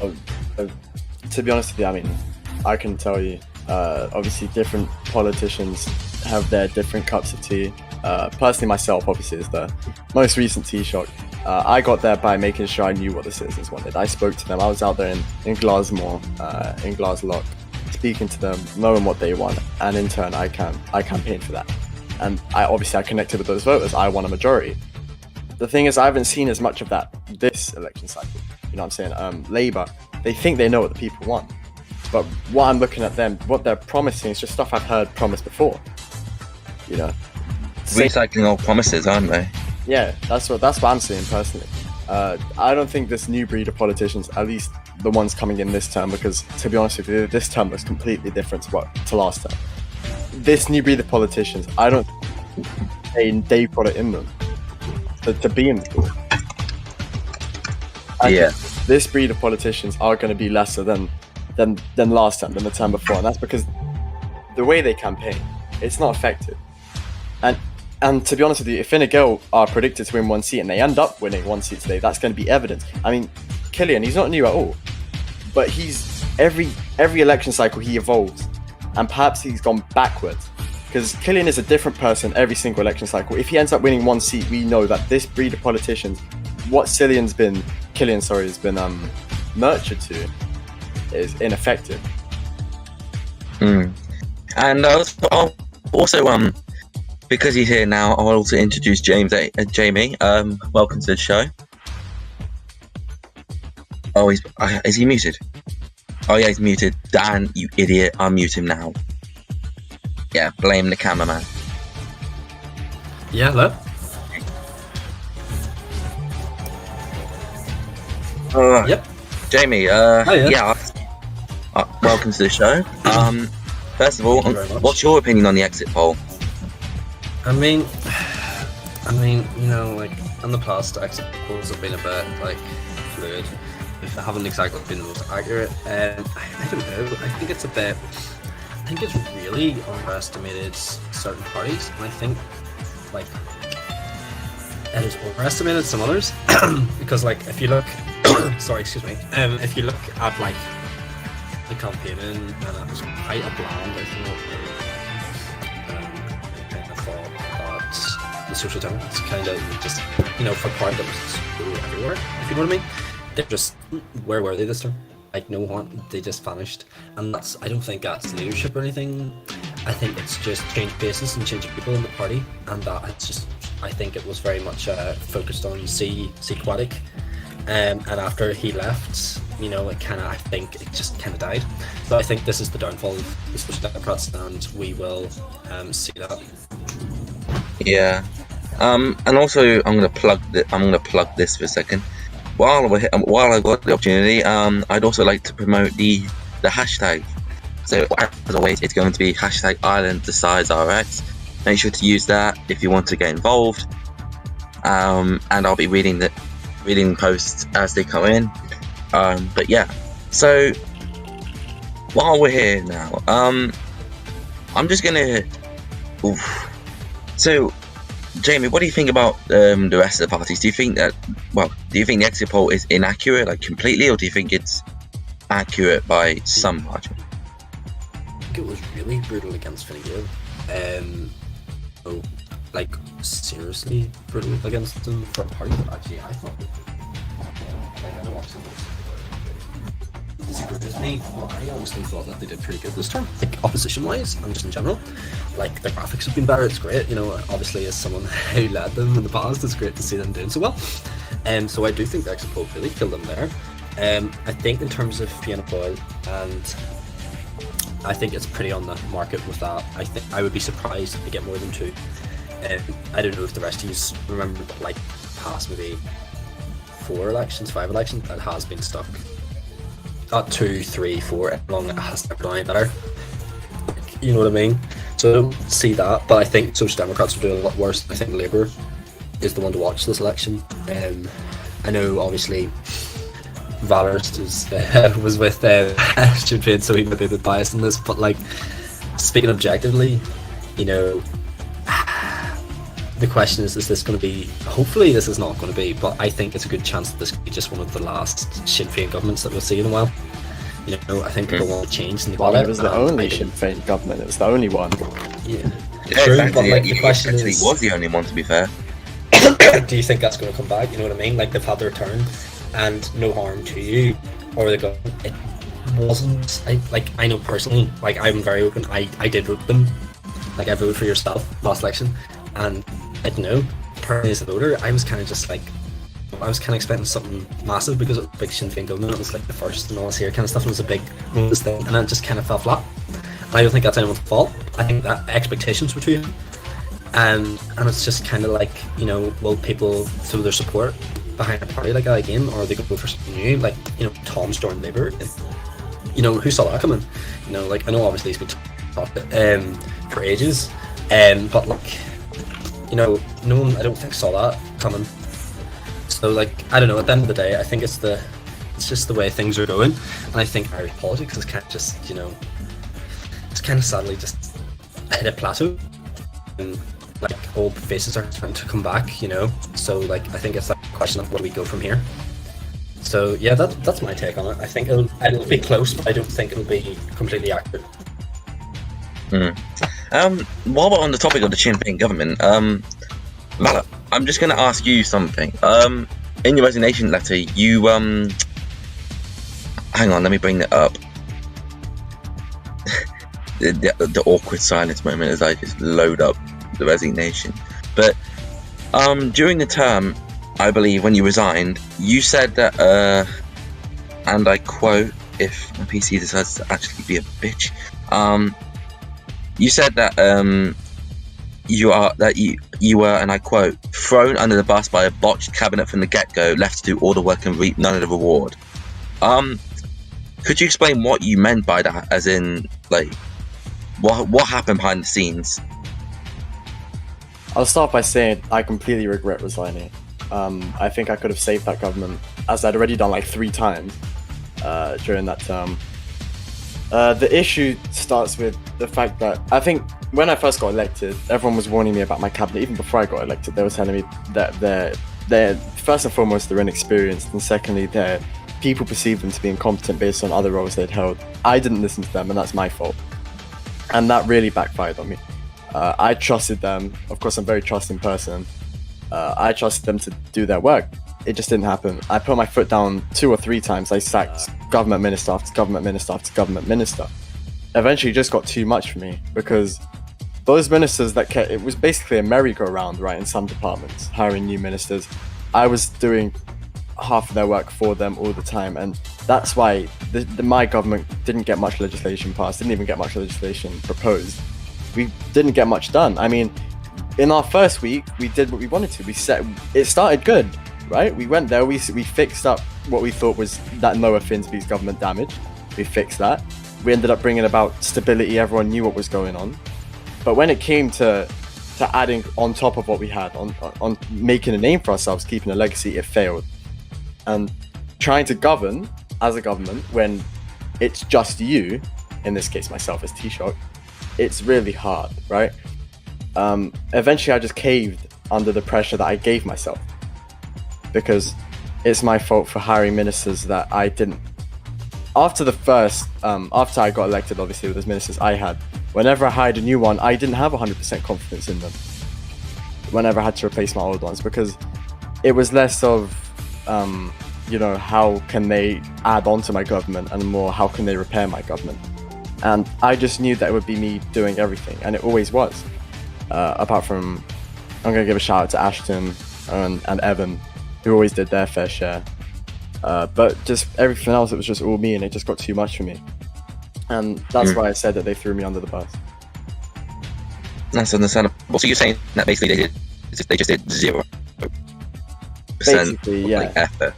of, to be honest with you, I mean, I can tell you, obviously different politicians have their different cups of tea. Personally, myself, obviously, is the most recent Taoiseach. I got there by making sure I knew what the citizens wanted. I spoke to them. I was out there in Glasmoor, in Glaslock, speaking to them, knowing what they want, and in turn, I campaigned for that. And I connected with those voters. I won a majority. The thing is, I haven't seen as much of that this election cycle. You know what I'm saying? Labour, they think they know what the people want. But what I'm looking at them, what they're promising is just stuff I've heard promised before. You know? Recycling old promises, aren't they? Yeah, that's what I'm seeing personally. I don't think this new breed of politicians, at least the ones coming in this term, because to be honest with you, this term was completely different to last term. This new breed of politicians, I don't think they've got it in them to be in the school. Yeah. This breed of politicians are going to be lesser than last term, than the term before, and that's because the way they campaign, it's not effective. And to be honest with you, if Fine Gael are predicted to win one seat and they end up winning one seat today, that's going to be evidence. I mean, Killian, he's not new at all, but he's every election cycle he evolves, and perhaps he's gone backwards, because Killian is a different person every single election cycle. If he ends up winning one seat, we know that this breed of politicians, what Killian has been nurtured to, is ineffective. And also, because he's here now, I'll also introduce Jamie. Welcome to the show. Oh, is he muted? Oh yeah, he's muted. Dan, you idiot! Unmute him now. Yeah, blame the cameraman. Yeah, hello. Yep. Jamie. Yeah. Welcome to the show. First of all, what's your opinion on the exit poll? I mean, you know, like in the past, exit polls have been a bit like fluid. They haven't exactly been the most accurate. I don't know. I think it's really underestimated certain parties, and I think like it has overestimated some others. Because like if you look, if you look at like the campaigning, and it was quite a bland, I thought that the Social Democrats kind of just, you know, for part that was everywhere, if you know what I mean. They're just, where were they this time? Like no one, they just vanished. And I don't think that's leadership or anything. I think it's just change faces and changing people in the party, and that it's just, I think it was very much focused on C. Quaddick. And after he left, you know, I think it just kind of died. So I think this is the downfall of the Social Democrats, and we will see that. Yeah, and also I'm gonna plug this for a second. While I got the opportunity, I'd also like to promote the hashtag. So as always, it's going to be hashtag Ireland decides RX. Make sure to use that if you want to get involved. And I'll be reading posts as they come in. But yeah, so while we're here now, I'm just gonna. So, Jamie, what do you think about the rest of the parties? Do you think the exit poll is inaccurate, like completely, or do you think it's accurate by some margin? I think it was really brutal against Fine Gael. Like seriously brutal against them for a party that actually I thought I don't watch them. Disagree with me. Well, I honestly thought that they did pretty good this term, like opposition wise and just in general. Like the graphics have been better. It's great, you know. Obviously, as someone who led them in the past, it's great to see them doing so well. So I do think the exit poll really killed them there. I think in terms of Fianna Fáil, and I think it's pretty on the market with that. I think I would be surprised if they get more than two. I don't know if the rest of you remember, but like past maybe 5 elections, that has been stuck at 2, 3, 4, and long it has never done any better. You know what I mean? So I don't see that, but I think Social Democrats are doing a lot worse. I think Labour is the one to watch this election. I know obviously Valorist was with Jude, so he might be a bit biased in this, but like speaking objectively, you know, the question is this going to be? Hopefully, this is not going to be, but I think it's a good chance that this could be just one of the last Sinn Féin governments that we'll see in a while. You know, I think people want to change, and Well, it was the only Sinn Féin government. It was the only one. Yeah, Yeah, true. exactly. But like He the question actually is, was the only one, to be fair. do you think that's going to come back? You know what I mean? Like they've had their turn, and no harm to you, or the government. It wasn't. I know personally. Like I'm very open. I did vote them. Like I voted for yourself last election, and I don't know. Personally, as a voter, I was kind of just like, I was kind of expecting something massive because it was a big Sinn Féin government. It was like the first and all this here kind of stuff. And it was a big thing, and then it just kind of fell flat. And I don't think that's anyone's fault. I think that expectations were too high. And it's just kind of like, you know, will people throw their support behind a party like that again, or they go for something new? Like, you know, Tom's joined Labour. And, you know, who saw that coming? You know, like I know obviously he's been talked for ages, but like, you know, no one I don't think saw that coming. So like, I don't know. At the end of the day, I think it's just the way things are going, and I think Irish politics is kind of just, you know, it's kind of sadly just hit a plateau. And like old faces are trying to come back, you know. So like I think it's that question of where we go from here. So yeah, that's my take on it. I think it'll be close, but I don't think it'll be completely accurate. While we're on the topic of the Sinn Féin government, Vala, I'm just going to ask you something. In your resignation letter, you hang on, let me bring it up. the awkward silence moment as I just load up the resignation. But during the term, I believe when you resigned, you said that, and I quote, if my PC decides to actually be a bitch, you said that you were, and I quote, thrown under the bus by a botched cabinet from the get-go, left to do all the work and reap none of the reward. Could you explain what you meant by that? As in, like, what happened behind the scenes? I'll start by saying I completely regret resigning. I think I could have saved that government, as I'd already done like 3 times during that term. The issue starts with the fact that I think when I first got elected, everyone was warning me about my cabinet. Even before I got elected, they were telling me that they're first and foremost, they're inexperienced, and secondly, people perceive them to be incompetent based on other roles they'd held. I didn't listen to them, and that's my fault. And that really backfired on me. I trusted them. Of course, I'm a very trusting person. I trusted them to do their work. It just didn't happen. I put my foot down 2 or 3 times. I sacked government minister after government minister after government minister. Eventually, it just got too much for me because those ministers it was basically a merry-go-round, right, in some departments, hiring new ministers. I was doing half of their work for them all the time, and that's why my government didn't get much legislation passed, didn't even get much legislation proposed. We didn't get much done. I mean, in our first week, we did what we wanted to. It started good, right? We went there, we fixed up what we thought was that Noah Finsby's government damage. We fixed that. We ended up bringing about stability. Everyone knew what was going on. But when it came to adding on top of what we had, on making a name for ourselves, keeping a legacy, it failed. And trying to govern as a government when it's just you, in this case myself as Taoiseach, it's really hard, right? Eventually I just caved under the pressure that I gave myself, because it's my fault for hiring ministers that I didn't. After I got elected, obviously, with those ministers I had, whenever I hired a new one, I didn't have 100% confidence in them whenever I had to replace my old ones, because it was less of how can they add on to my government, and more how can they repair my government. And I just knew that it would be me doing everything, and it always was. Apart from, I'm going to give a shout out to Ashton and Evan, who always did their fair share. But just everything else, it was just all me, and it just got too much for me. And that's why I said that they threw me under the bus. That's understandable. So you're saying that basically they just did 0% Basically, yeah. like effort.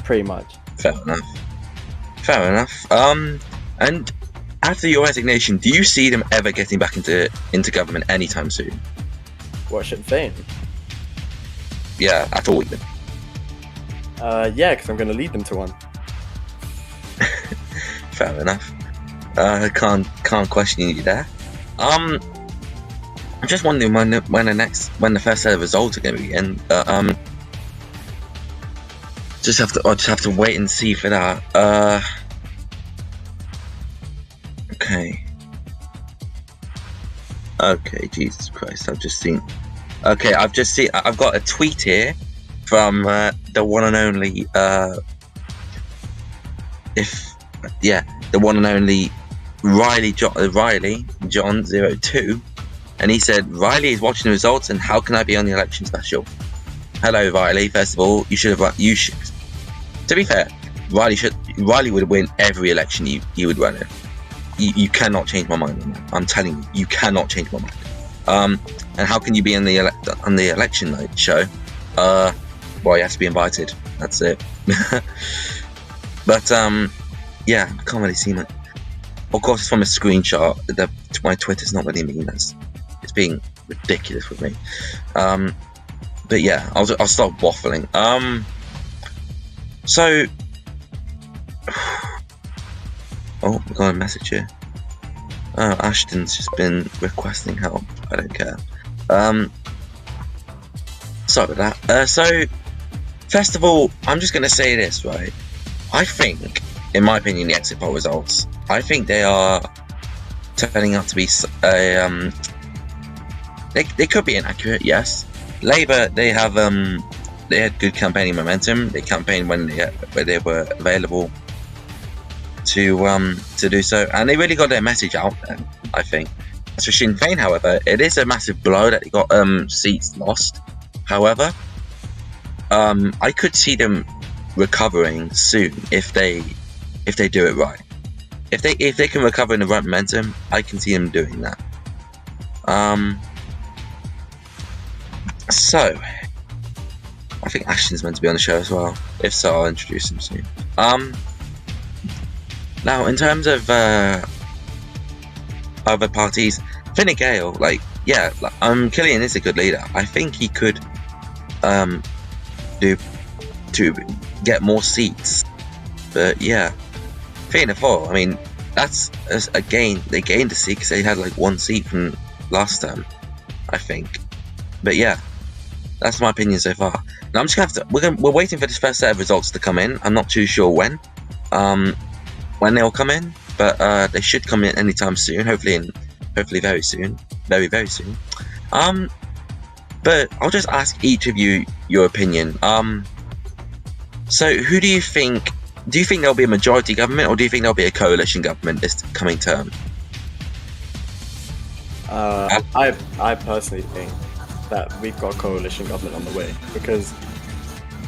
Pretty much. Fair enough. And after your resignation, do you see them ever getting back into government anytime soon? What, Sinn Féin? Yeah, at all even. Yeah, because I'm going to lead them to one. Fair enough. I can't question you there. I'm just wondering when the first set of results are going to begin. I'll just have to wait and see for that. Okay. Okay, Jesus Christ! I've just seen. Okay, I've got a tweet here from the one and only. The one and only Riley John 02, and he said Riley is watching the results, and how can I be on the election special? Hello, Riley. First of all, you should. To be fair, Riley would win every election you would run in. You cannot change my mind on that. I'm telling you, you cannot change my mind. And how can you be on the election night show? Well, you have to be invited. That's it. But yeah, I can't really see much. Of course, it's from a screenshot. My Twitter's not really mean. It's being ridiculous with me. But yeah, I'll stop waffling. So, oh, we got a message here. Oh, Ashton's just been requesting help. I don't care. Sorry about that. So, first of all, I'm just gonna say this, right? I think, in my opinion, the exit poll results, I think they are turning out to be they could be inaccurate. Yes, Labour, they had good campaigning momentum. They campaigned when they were available to do so, and they really got their message out there, I think. As for Sinn Féin, however, it is a massive blow that they got seats lost. However, I could see them recovering soon if they do it right. If they can recover in the right momentum, I can see them doing that. So I think Ashton's meant to be on the show as well. If so, I'll introduce him soon. Now, in terms of other parties, Fine Gael, Killian is a good leader. I think he could do to get more seats. But yeah, Fianna Fáil, I mean, that's a gain. They gained a seat because they had like one seat from last term, I think. But yeah, that's my opinion so far. Now I'm just gonna have to. We're waiting for this first set of results to come in. I'm not too sure when they'll come in, but they should come in anytime soon. Hopefully very soon, very soon. But I'll just ask each of you your opinion. So who do you think? Do you think there'll be a majority government, or do you think there'll be a coalition government this coming term? I personally think that we've got a coalition government on the way, because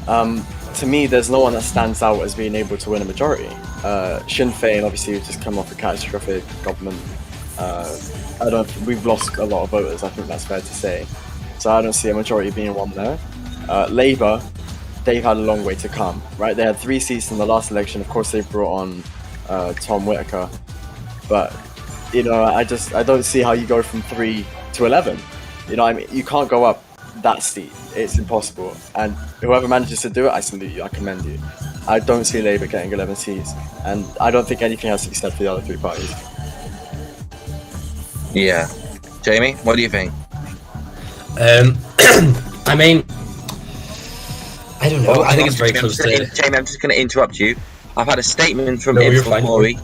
to me there's no one that stands out as being able to win a majority. Sinn Féin, obviously, we've just come off a catastrophic government. We've lost a lot of voters, I think that's fair to say. So I don't see a majority being won there. Labour, they've had a long way to come, right? They had 3 seats in the last election. Of course, they brought on Tom Whitaker, but I don't see how you go from 3 to 11. I mean, you can't go up that steep. It's impossible. And whoever manages to do it, I salute you. I commend you. I don't see Labour getting 11 seats, and I don't think anything has to be said for the other 3 parties. Yeah, Jamie, what do you think? I mean, I don't know. I think it's very close to. Jamie, I'm just going to interrupt you. I've had a statement from you're fine. Mori.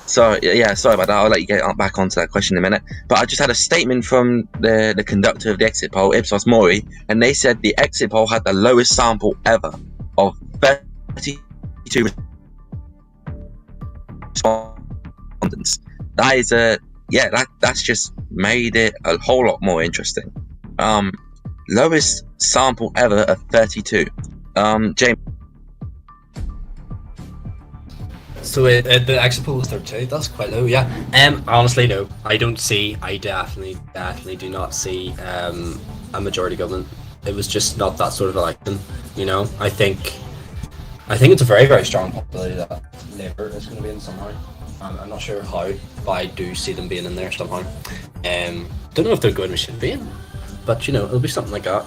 Sorry about that. I'll let you get back onto that question in a minute. But I just had a statement from the conductor of the exit poll, Ipsos Mori, and they said the exit poll had the lowest sample ever of 32 respondents. That is that's just made it a whole lot more interesting. Lowest sample ever of 32. James. So the exit poll was 32. That's quite low, yeah. Honestly, no, I definitely do not see a majority government. It was just not that sort of election, I think it's a very, very strong possibility that Labour is going to be in somehow. I'm not sure how, but I do see them being in there somehow. Don't know if they're going to should be in, but it'll be something like that,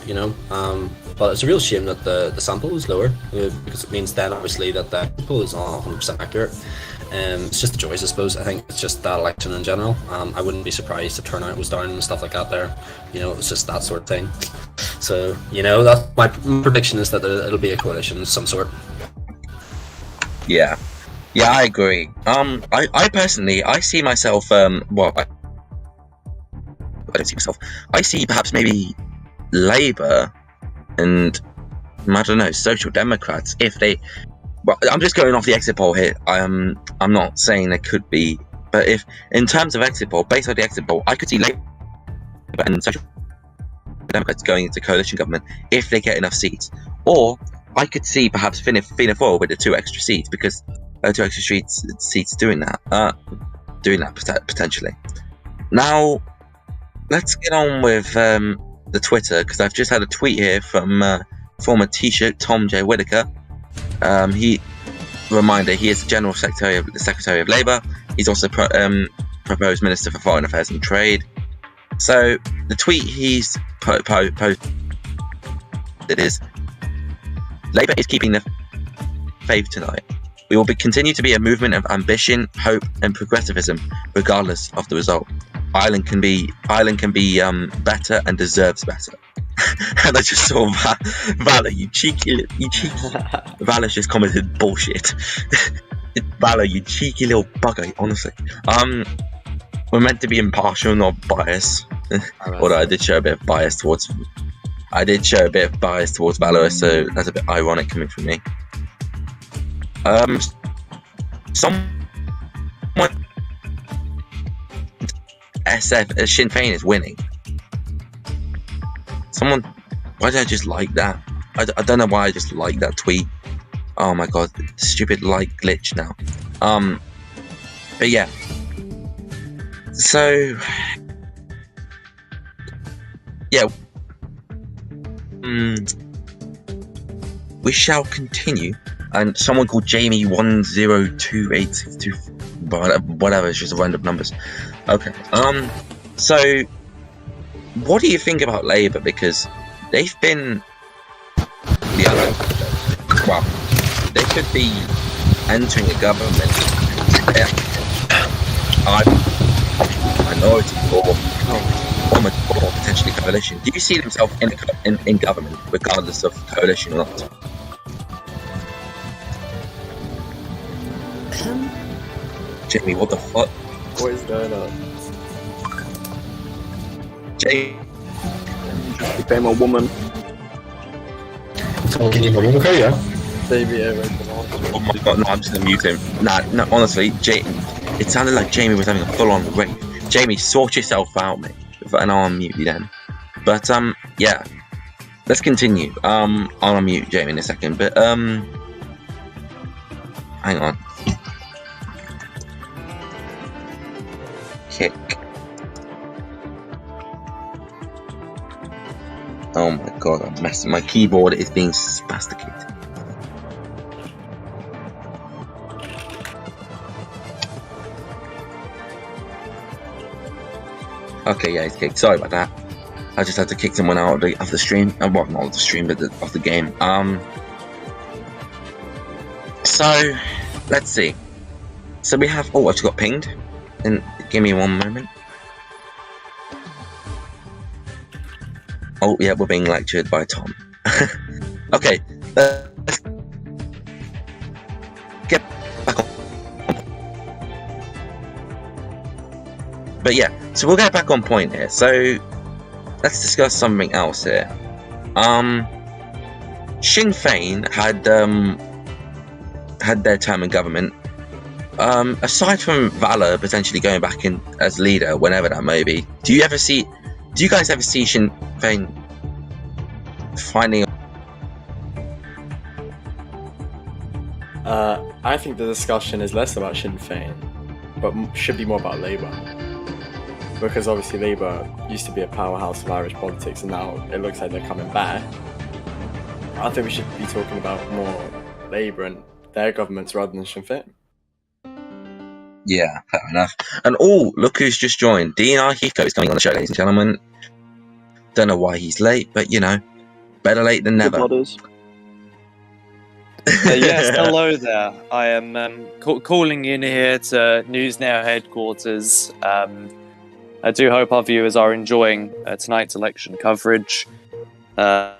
But it's a real shame that the sample was lower, because it means then obviously that the poll is not 100% accurate. It's just the joys, I suppose. I think it's just that election in general. I wouldn't be surprised if turnout was down and stuff like that there. You know, it's just that sort of thing. So, you know, that my prediction is that it'll be a coalition of some sort. Yeah, I agree. I personally, I see myself. Well, I don't see myself. I see perhaps maybe Labour and I don't know, Social Democrats. If they, well, I'm just going off the exit poll here. I'm not saying there could be, but if in terms of exit poll, based on the exit poll, I could see Labour and Social Democrats going into coalition government if they get enough seats, or I could see perhaps Fianna Fáil with the 2 extra seats, because 2 extra seats doing that potentially. Now, let's get on with the Twitter, because I've just had a tweet here from former Taoiseach Tom J. Whittaker. He is the General Secretary of Labour. He's also proposed Minister for Foreign Affairs and Trade. So the tweet he's posted is: Labour is keeping the faith tonight. We will continue to be a movement of ambition, hope, and progressivism, regardless of the result. Ireland can be better and deserves better. And I just saw Valor, you cheeky. Valor's just commented bullshit. Valor, you cheeky little bugger. Honestly, we're meant to be impartial, not biased. Although I did show a bit of bias towards Valor, so that's a bit ironic coming from me. Someone Sinn Féin is winning. Someone, why did I just like that? I don't know why I just like that tweet. Oh my god, stupid like glitch now. But yeah. So yeah. We shall continue. And someone called Jamie 102862, whatever, it's just random numbers. Okay. So what do you think about Labour? Because they've been they could be entering a government minority or potentially coalition. Do you see themselves in government regardless of coalition or not? Jamie, what the fuck? What is going on? Jamie Became a woman. Can you hear me okay, yeah? Baby, oh my god, no, I'm just gonna mute him. Nah, honestly, it sounded like Jamie was having a full-on rave. Jamie, sort yourself out, mate. And I'll unmute you then. But yeah, let's continue. I'll unmute Jamie in a second, but hang on. Kick. Oh my god, I'm messing. My keyboard is being spasticated. Okay, yeah, it's kicked. Sorry about that. I just had to kick someone out of the stream. Well, not of the stream, but of the game. So let's see. So we have. Oh, I just got pinged. And give me one moment. Oh yeah, we're being lectured by Tom. Okay, let's get back on. But yeah, so we'll get back on point here. So let's discuss something else here. Sinn Féin had their term in government. Aside from Valor potentially going back in as leader, whenever that may be, do you guys ever see Sinn Féin finding? I think the discussion is less about Sinn Féin, but should be more about Labour. Because obviously Labour used to be a powerhouse of Irish politics, and now it looks like they're coming back. I think we should be talking about more Labour and their governments rather than Sinn Féin. Yeah, fair enough. And oh, look who's just joined. DNR Hiko is coming on the show, ladies and gentlemen. Don't know why he's late, but you know, better late than never. Yes, hello there. I am calling in here to NewsNow headquarters. I do hope our viewers are enjoying tonight's election coverage. Yeah.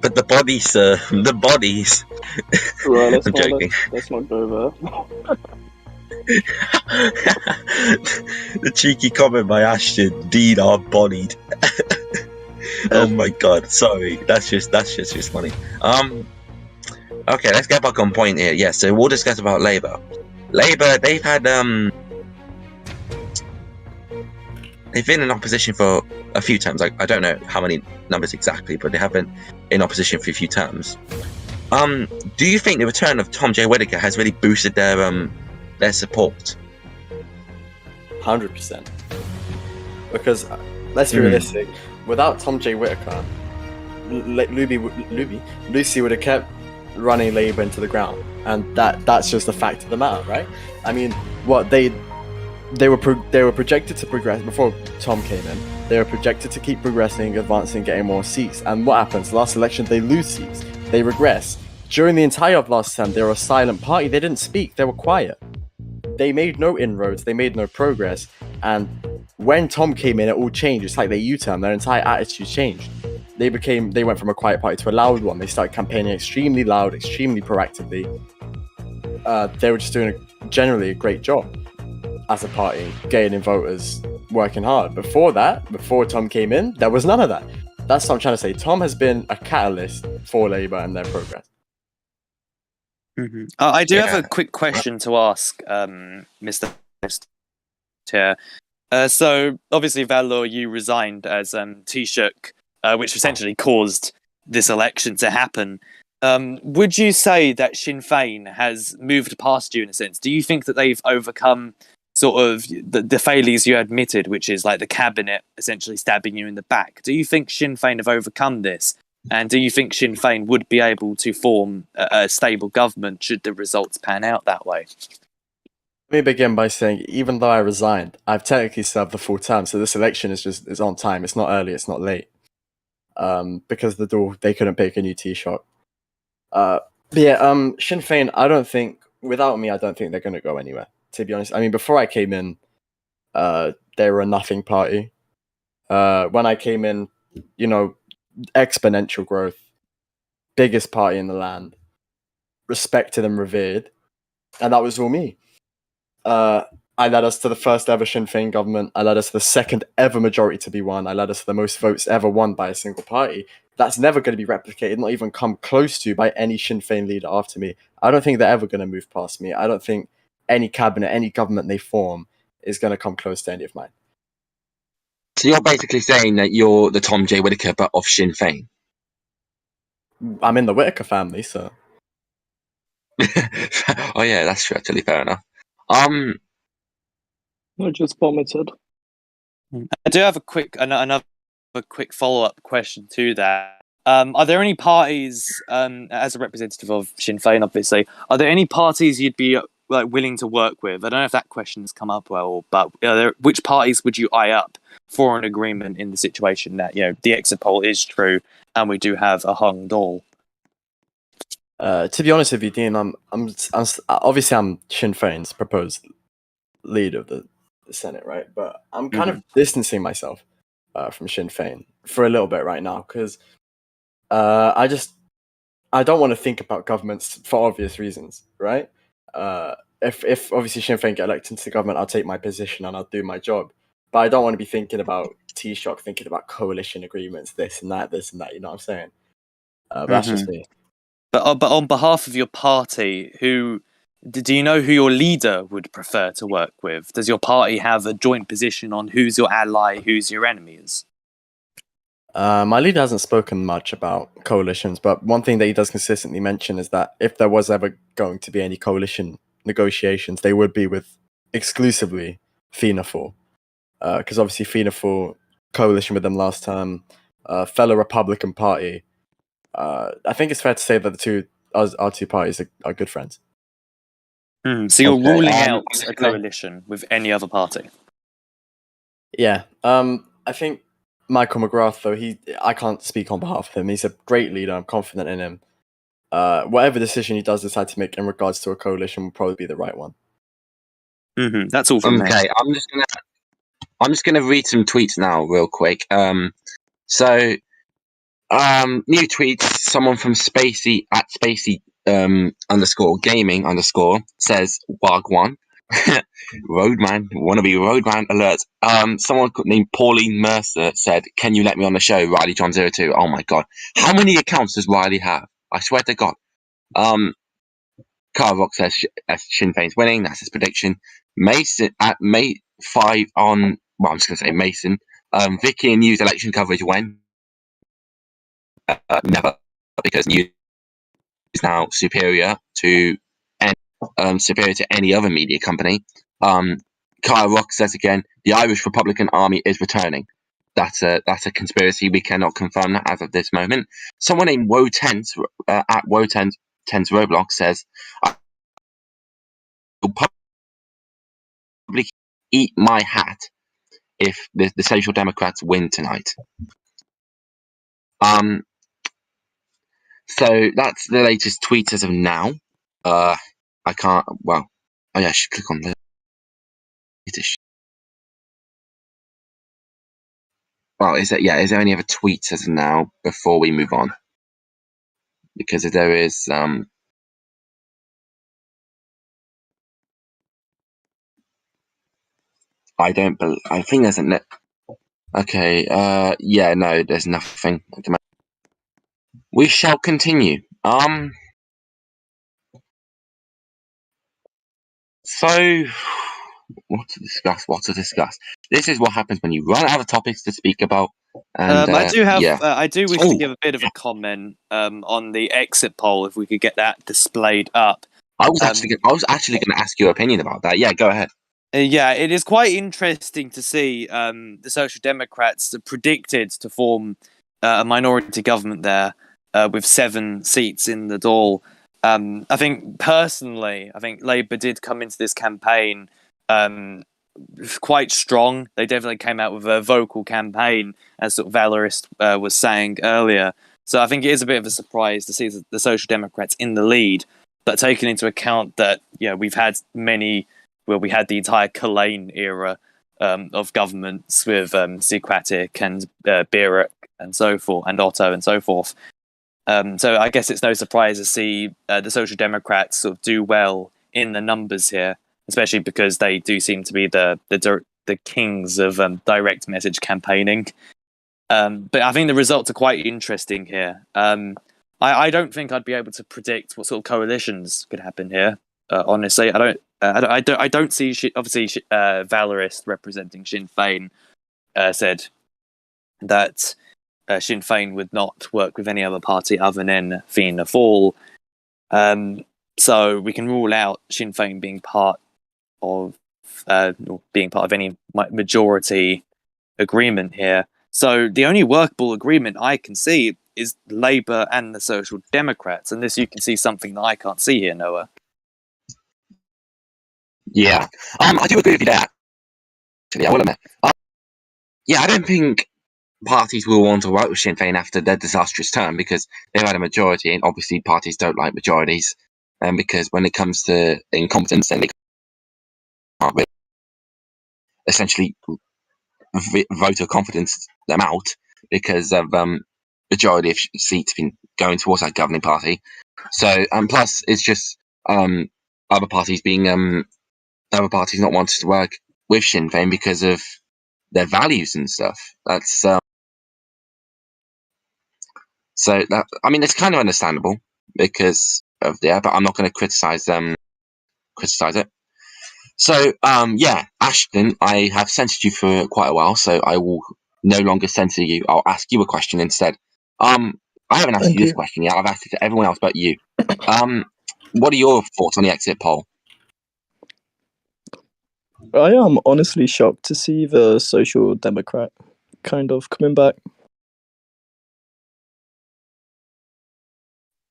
But the bodies, sir, the bodies. Right, I'm joking. let's not go there. The cheeky comment by Ashton, indeed are bodied. Oh my god, sorry, that's just funny. Okay, let's get back on point here. Yeah, so we'll discuss about Labour. Labour, they've been in opposition for a few terms. I don't know how many numbers exactly, but they have been in opposition for a few terms. Do you think the return of Tom J. Whittaker has really boosted their support? 100%. Because let's be realistic, without Tom J. Whittaker, Lucy would have kept running Labour into the ground, and that's just the fact of the matter, right? I mean, what they were projected to progress before Tom came in. They were projected to keep progressing, advancing, getting more seats. And what happens? Last election, they lose seats. They regress. During the entire of last term, they were a silent party. They didn't speak. They were quiet. They made no inroads. They made no progress. And when Tom came in, it all changed. It's like their U-turn. Their entire attitude changed. They went from a quiet party to a loud one. They started campaigning extremely loud, extremely proactively. They were just doing generally a great job as a party, gaining voters, working hard. Before Tom came in, there was none of that. That's what I'm trying to say. Tom has been a catalyst for Labour and their progress. Mm-hmm. I do have a quick question to ask, Mr. Host here. So, obviously, Valor, you resigned as Taoiseach, which essentially caused this election to happen. Would you say that Sinn Féin has moved past you in a sense? Do you think that they've overcome sort of the failures you admitted, which is like the cabinet essentially stabbing you in the back? Do you think Sinn Féin have overcome this? And do you think Sinn Féin would be able to form a stable government should the results pan out that way? Let me begin by saying, even though I resigned, I've technically served the full term, so this election is on time. It's not early, it's not late. Because they couldn't pick a new Taoiseach. Sinn Féin, without me, I don't think they're going to go anywhere, to be honest. I mean, before I came in, they were a nothing party. When I came in, exponential growth, biggest party in the land, respected and revered, and that was all me. I led us to the first ever Sinn Féin government. I led us to the second ever majority to be won. I led us to the most votes ever won by a single party. That's never going to be replicated, not even come close to by any Sinn Féin leader after me. I don't think they're ever going to move past me. I don't think any cabinet, any government they form is going to come close to any of mine. So you're basically saying that you're the Tom J. Whittaker, but of Sinn Féin? I'm in the Whittaker family, so... Oh yeah, that's actually fair enough. I just vomited. I do have another quick follow-up question to that. Are there any parties, as a representative of Sinn Féin, obviously, are there any parties you'd be willing to work with? I don't know if that question has come up well, but which parties would you eye up for an agreement in the situation that the exit poll is true and we do have a hung Dáil? To be honest with you, Dean, I'm obviously I'm Sinn Féin's proposed leader of the Senate, right? But I'm kind of distancing myself from Sinn Féin for a little bit right now because I don't want to think about governments for obvious reasons, right? If obviously Sinn Féin get elected into the government, I'll take my position and I'll do my job. But I don't want to be thinking about Taoiseach, thinking about coalition agreements, this and that. You know what I'm saying? That's just me. But on behalf of your party, do you know who your leader would prefer to work with? Does your party have a joint position on who's your ally, who's your enemies? My leader hasn't spoken much about coalitions, but one thing that he does consistently mention is that if there was ever going to be any coalition negotiations, they would be with exclusively Fianna Fáil. Because obviously Fianna Fáil coalition with them last time, fellow Republican Party. I think it's fair to say that our two parties are good friends. So you're ruling out a coalition with any other party? Yeah. I think Michael McGrath, though, I can't speak on behalf of him. He's a great leader. I'm confident in him. Whatever decision he does decide to make in regards to a coalition will probably be the right one. That's all from me. Okay, I'm just gonna read some tweets now, real quick. So new tweets. Someone from Spacey at Spacey underscore gaming underscore says Wagwan. Roadman, wannabe Roadman alert. Someone named Pauline Mercer said, "Can you let me on the show?" Riley John 02. Oh my god, how many accounts does Riley have? I swear to God. Carl Rock says Sinn Féin's winning. That's his prediction. Mason at May 5 on. Well, I'm just gonna say Mason. Vicky and News election coverage when? Never, because News is now superior to any other media company. Kyle Rock says again, the Irish Republican Army is returning. That's a conspiracy. We cannot confirm that as of this moment. Someone named Woe10 at Woe10's Roblox says, "I will probably eat my hat if the Social Democrats win tonight." So that's the latest tweet as of now. I can't. Well, oh yeah, I should click on the latest. Well, is there any other tweets as of now before we move on? Because if there is, I think there's a okay. Yeah, no, there's nothing. We shall continue. So what to discuss? This is what happens when you run out of topics to speak about. And I do have. yeah. I do wish to give a bit of a comment on the exit poll. If we could get that displayed up. I was actually going to ask your opinion about that. Yeah, go ahead. Yeah, it is quite interesting to see the Social Democrats predicted to form a minority government there with 7 seats in the Dáil. I think personally, Labour did come into this campaign quite strong. They definitely came out with a vocal campaign, as sort of Valorist was saying earlier. So I think it is a bit of a surprise to see the Social Democrats in the lead, but taking into account that we've had we had the entire Culhane era of governments with Sequatic and Birach and so forth, and Otto and so forth. So I guess it's no surprise to see the Social Democrats sort of do well in the numbers here, especially because they do seem to be the kings of direct message campaigning. But I think the results are quite interesting here. I don't think I'd be able to predict what sort of coalitions could happen here. Honestly, I don't see. Obviously, Valorist representing Sinn Féin said that Sinn Féin would not work with any other party other than Fianna Fáil. So we can rule out Sinn Féin being part of any majority agreement here. So the only workable agreement I can see is Labour and the Social Democrats, and this you can see something that I can't see here, Noah. Yeah, I do agree with you there. Actually, I will admit. Yeah, I don't think parties will want to work with Sinn Féin after their disastrous term because they've had a majority, and obviously parties don't like majorities. And because when it comes to incompetence, then they can't really essentially vote of confidence them out because of majority of seats been going towards that governing party. So and plus it's just other parties not wanting to work with Sinn Féin because of their values and stuff. That's so that it's kind of understandable because of but I'm not going to criticize it. So yeah, Ashton, I have censored you for quite a while, so I will no longer censor you. I'll ask you a question instead. I haven't asked you this question yet. I've asked it to everyone else but you. What are your thoughts on the exit poll? I am honestly shocked to see the Social Democrat kind of coming back.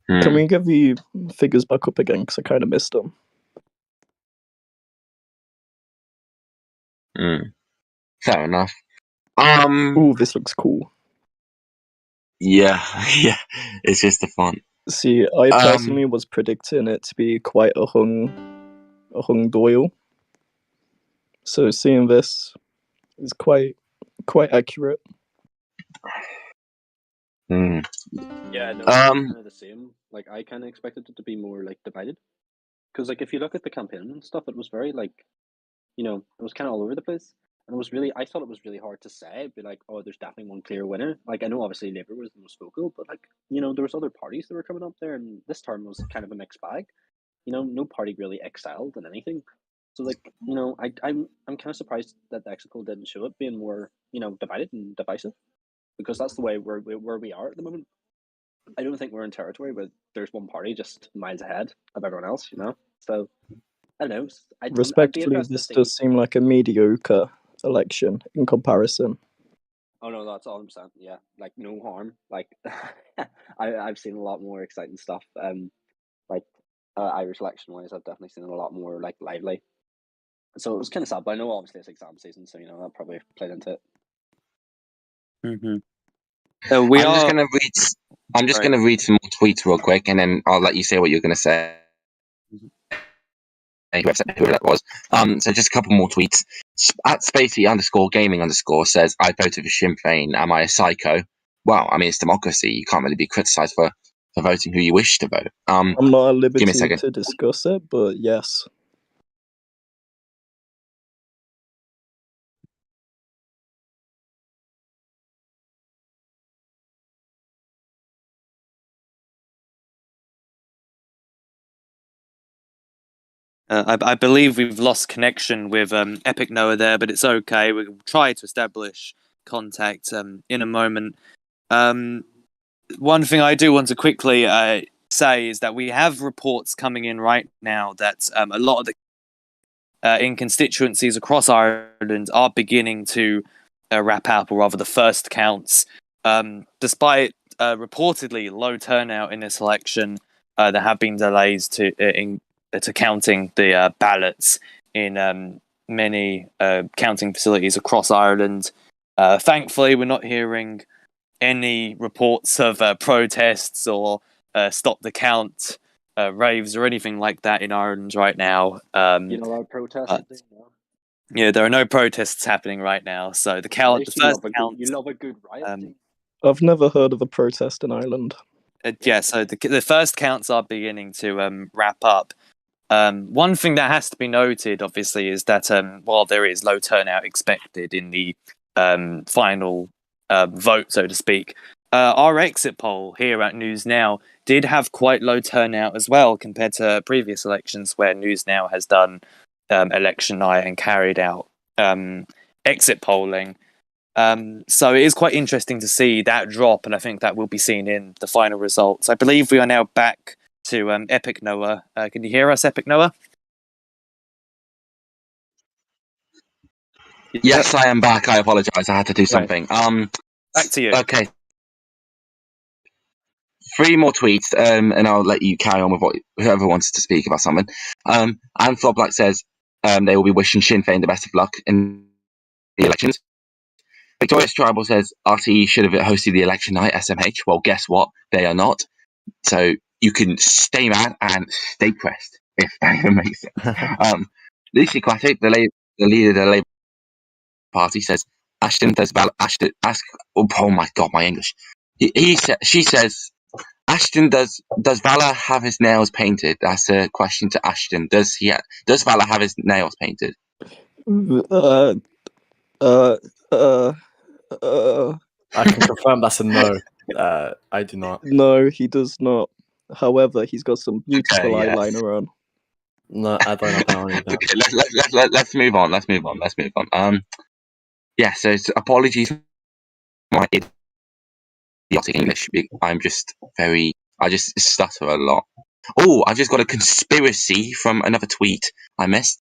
Can we get the figures back up again? Because I kind of missed them. Fair enough. Ooh, this looks cool. Yeah, yeah. It's just the font. See, I personally was predicting it to be quite a hung Doyle. So seeing this is quite accurate. Mm. Yeah, no, Um, kind of the same. Like, I kind of expected it to be more like divided, because like if you look at the campaign and stuff, it was very like, it was kind of all over the place, and it was really, I thought it was really hard to say. Be like, oh, there's definitely one clear winner. Like, I know obviously Labour was the most vocal, but like, there was other parties that were coming up there, and this term was kind of a mixed bag. No party really excelled in anything. So like, I'm kind of surprised that the exit poll didn't show it being more, divided and divisive, because that's the way where we are at the moment. I don't think we're in territory where there's one party just miles ahead of everyone else, So I don't know. I'd be Respectfully, interested to this see. does seem like a mediocre election in comparison. Oh no, that's all I'm saying. Yeah, like no harm. Like I've seen a lot more exciting stuff. Like Irish election wise, I've definitely seen a lot more like lively. So it was kind of sad, but I know obviously it's exam season, so that probably played into it. Mm-hmm. So we I'm are. just gonna read. I'm just gonna read some more tweets real quick, and then I'll let you say what you're gonna say. Whoever that was. So just a couple more tweets. At Spacey_gaming_ says, I voted for Sinn Féin. Am I a psycho? Well, I mean, it's democracy. You can't really be criticised for voting who you wish to vote. I'm not at Give me a liberty second. to discuss it, but yes. I believe we've lost connection with Epic Noah there, but it's okay. We'll try to establish contact in a moment. One thing I do want to quickly say is that we have reports coming in right now that a lot of the in constituencies across Ireland are beginning to wrap up, or rather the first counts. Despite reportedly low turnout in this election, there have been delays to counting the ballots in many counting facilities across Ireland. Thankfully, we're not hearing any reports of protests or stop the count raves or anything like that in Ireland right now. That protest. Yeah, there are no protests happening right now. So the count, the first count. You love a good riot. I've never heard of a protest in Ireland. Yeah, so the first counts are beginning to wrap up. One thing that has to be noted, obviously, is that while there is low turnout expected in the final vote, so to speak, our exit poll here at NewsNow did have quite low turnout as well compared to previous elections where NewsNow has done election night and carried out exit polling. So it is quite interesting to see that drop, and I think that will be seen in the final results. I believe we are now back to Epic Noah. Can you hear us, Epic Noah? Yes, I am back. I apologise. I had to do something. Back to you. Okay. 3 more tweets, and I'll let you carry on with whoever wants to speak about something. Anne Black says they will be wishing Sinn Féin the best of luck in the elections. Victorious Tribal says RTE should have hosted the election night, SMH. Well, guess what? They are not. So you can stay mad and stay pressed, if that even makes sense. Lucy Quatic, the leader of the Labour Party, says Ashton does oh my god, my English. She says Ashton does Vala have his nails painted? That's a question to Ashton. Does Vala have his nails painted? I can confirm that's a no. I do not. No, he does not. However, he's got some beautiful eyeliner on. No, I don't apparently either. Okay, let's move on. Let's move on. Yeah. So apologies for my idiotic English. I just stutter a lot. Oh, I've just got a conspiracy from another tweet I missed.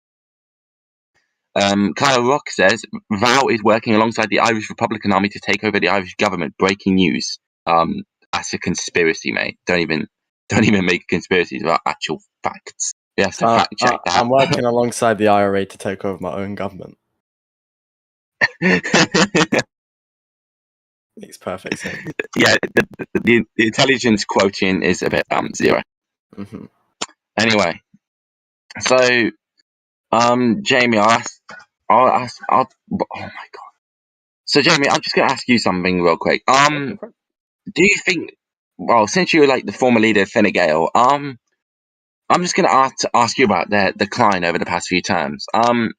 Kyle Rock says Val is working alongside the Irish Republican Army to take over the Irish government. Breaking news. That's a conspiracy, mate. Don't even make conspiracies about actual facts. You have to fact check that. I'm working alongside the IRA to take over my own government. Makes perfect sense. Yeah, the intelligence quotient is a bit 0. Hmm. Anyway, so Jamie, oh my god. So Jamie, I'm just gonna ask you something real quick. Do you think? Well, since you're like the former leader of Fine Gael, I'm just gonna ask you about their decline over the past few terms.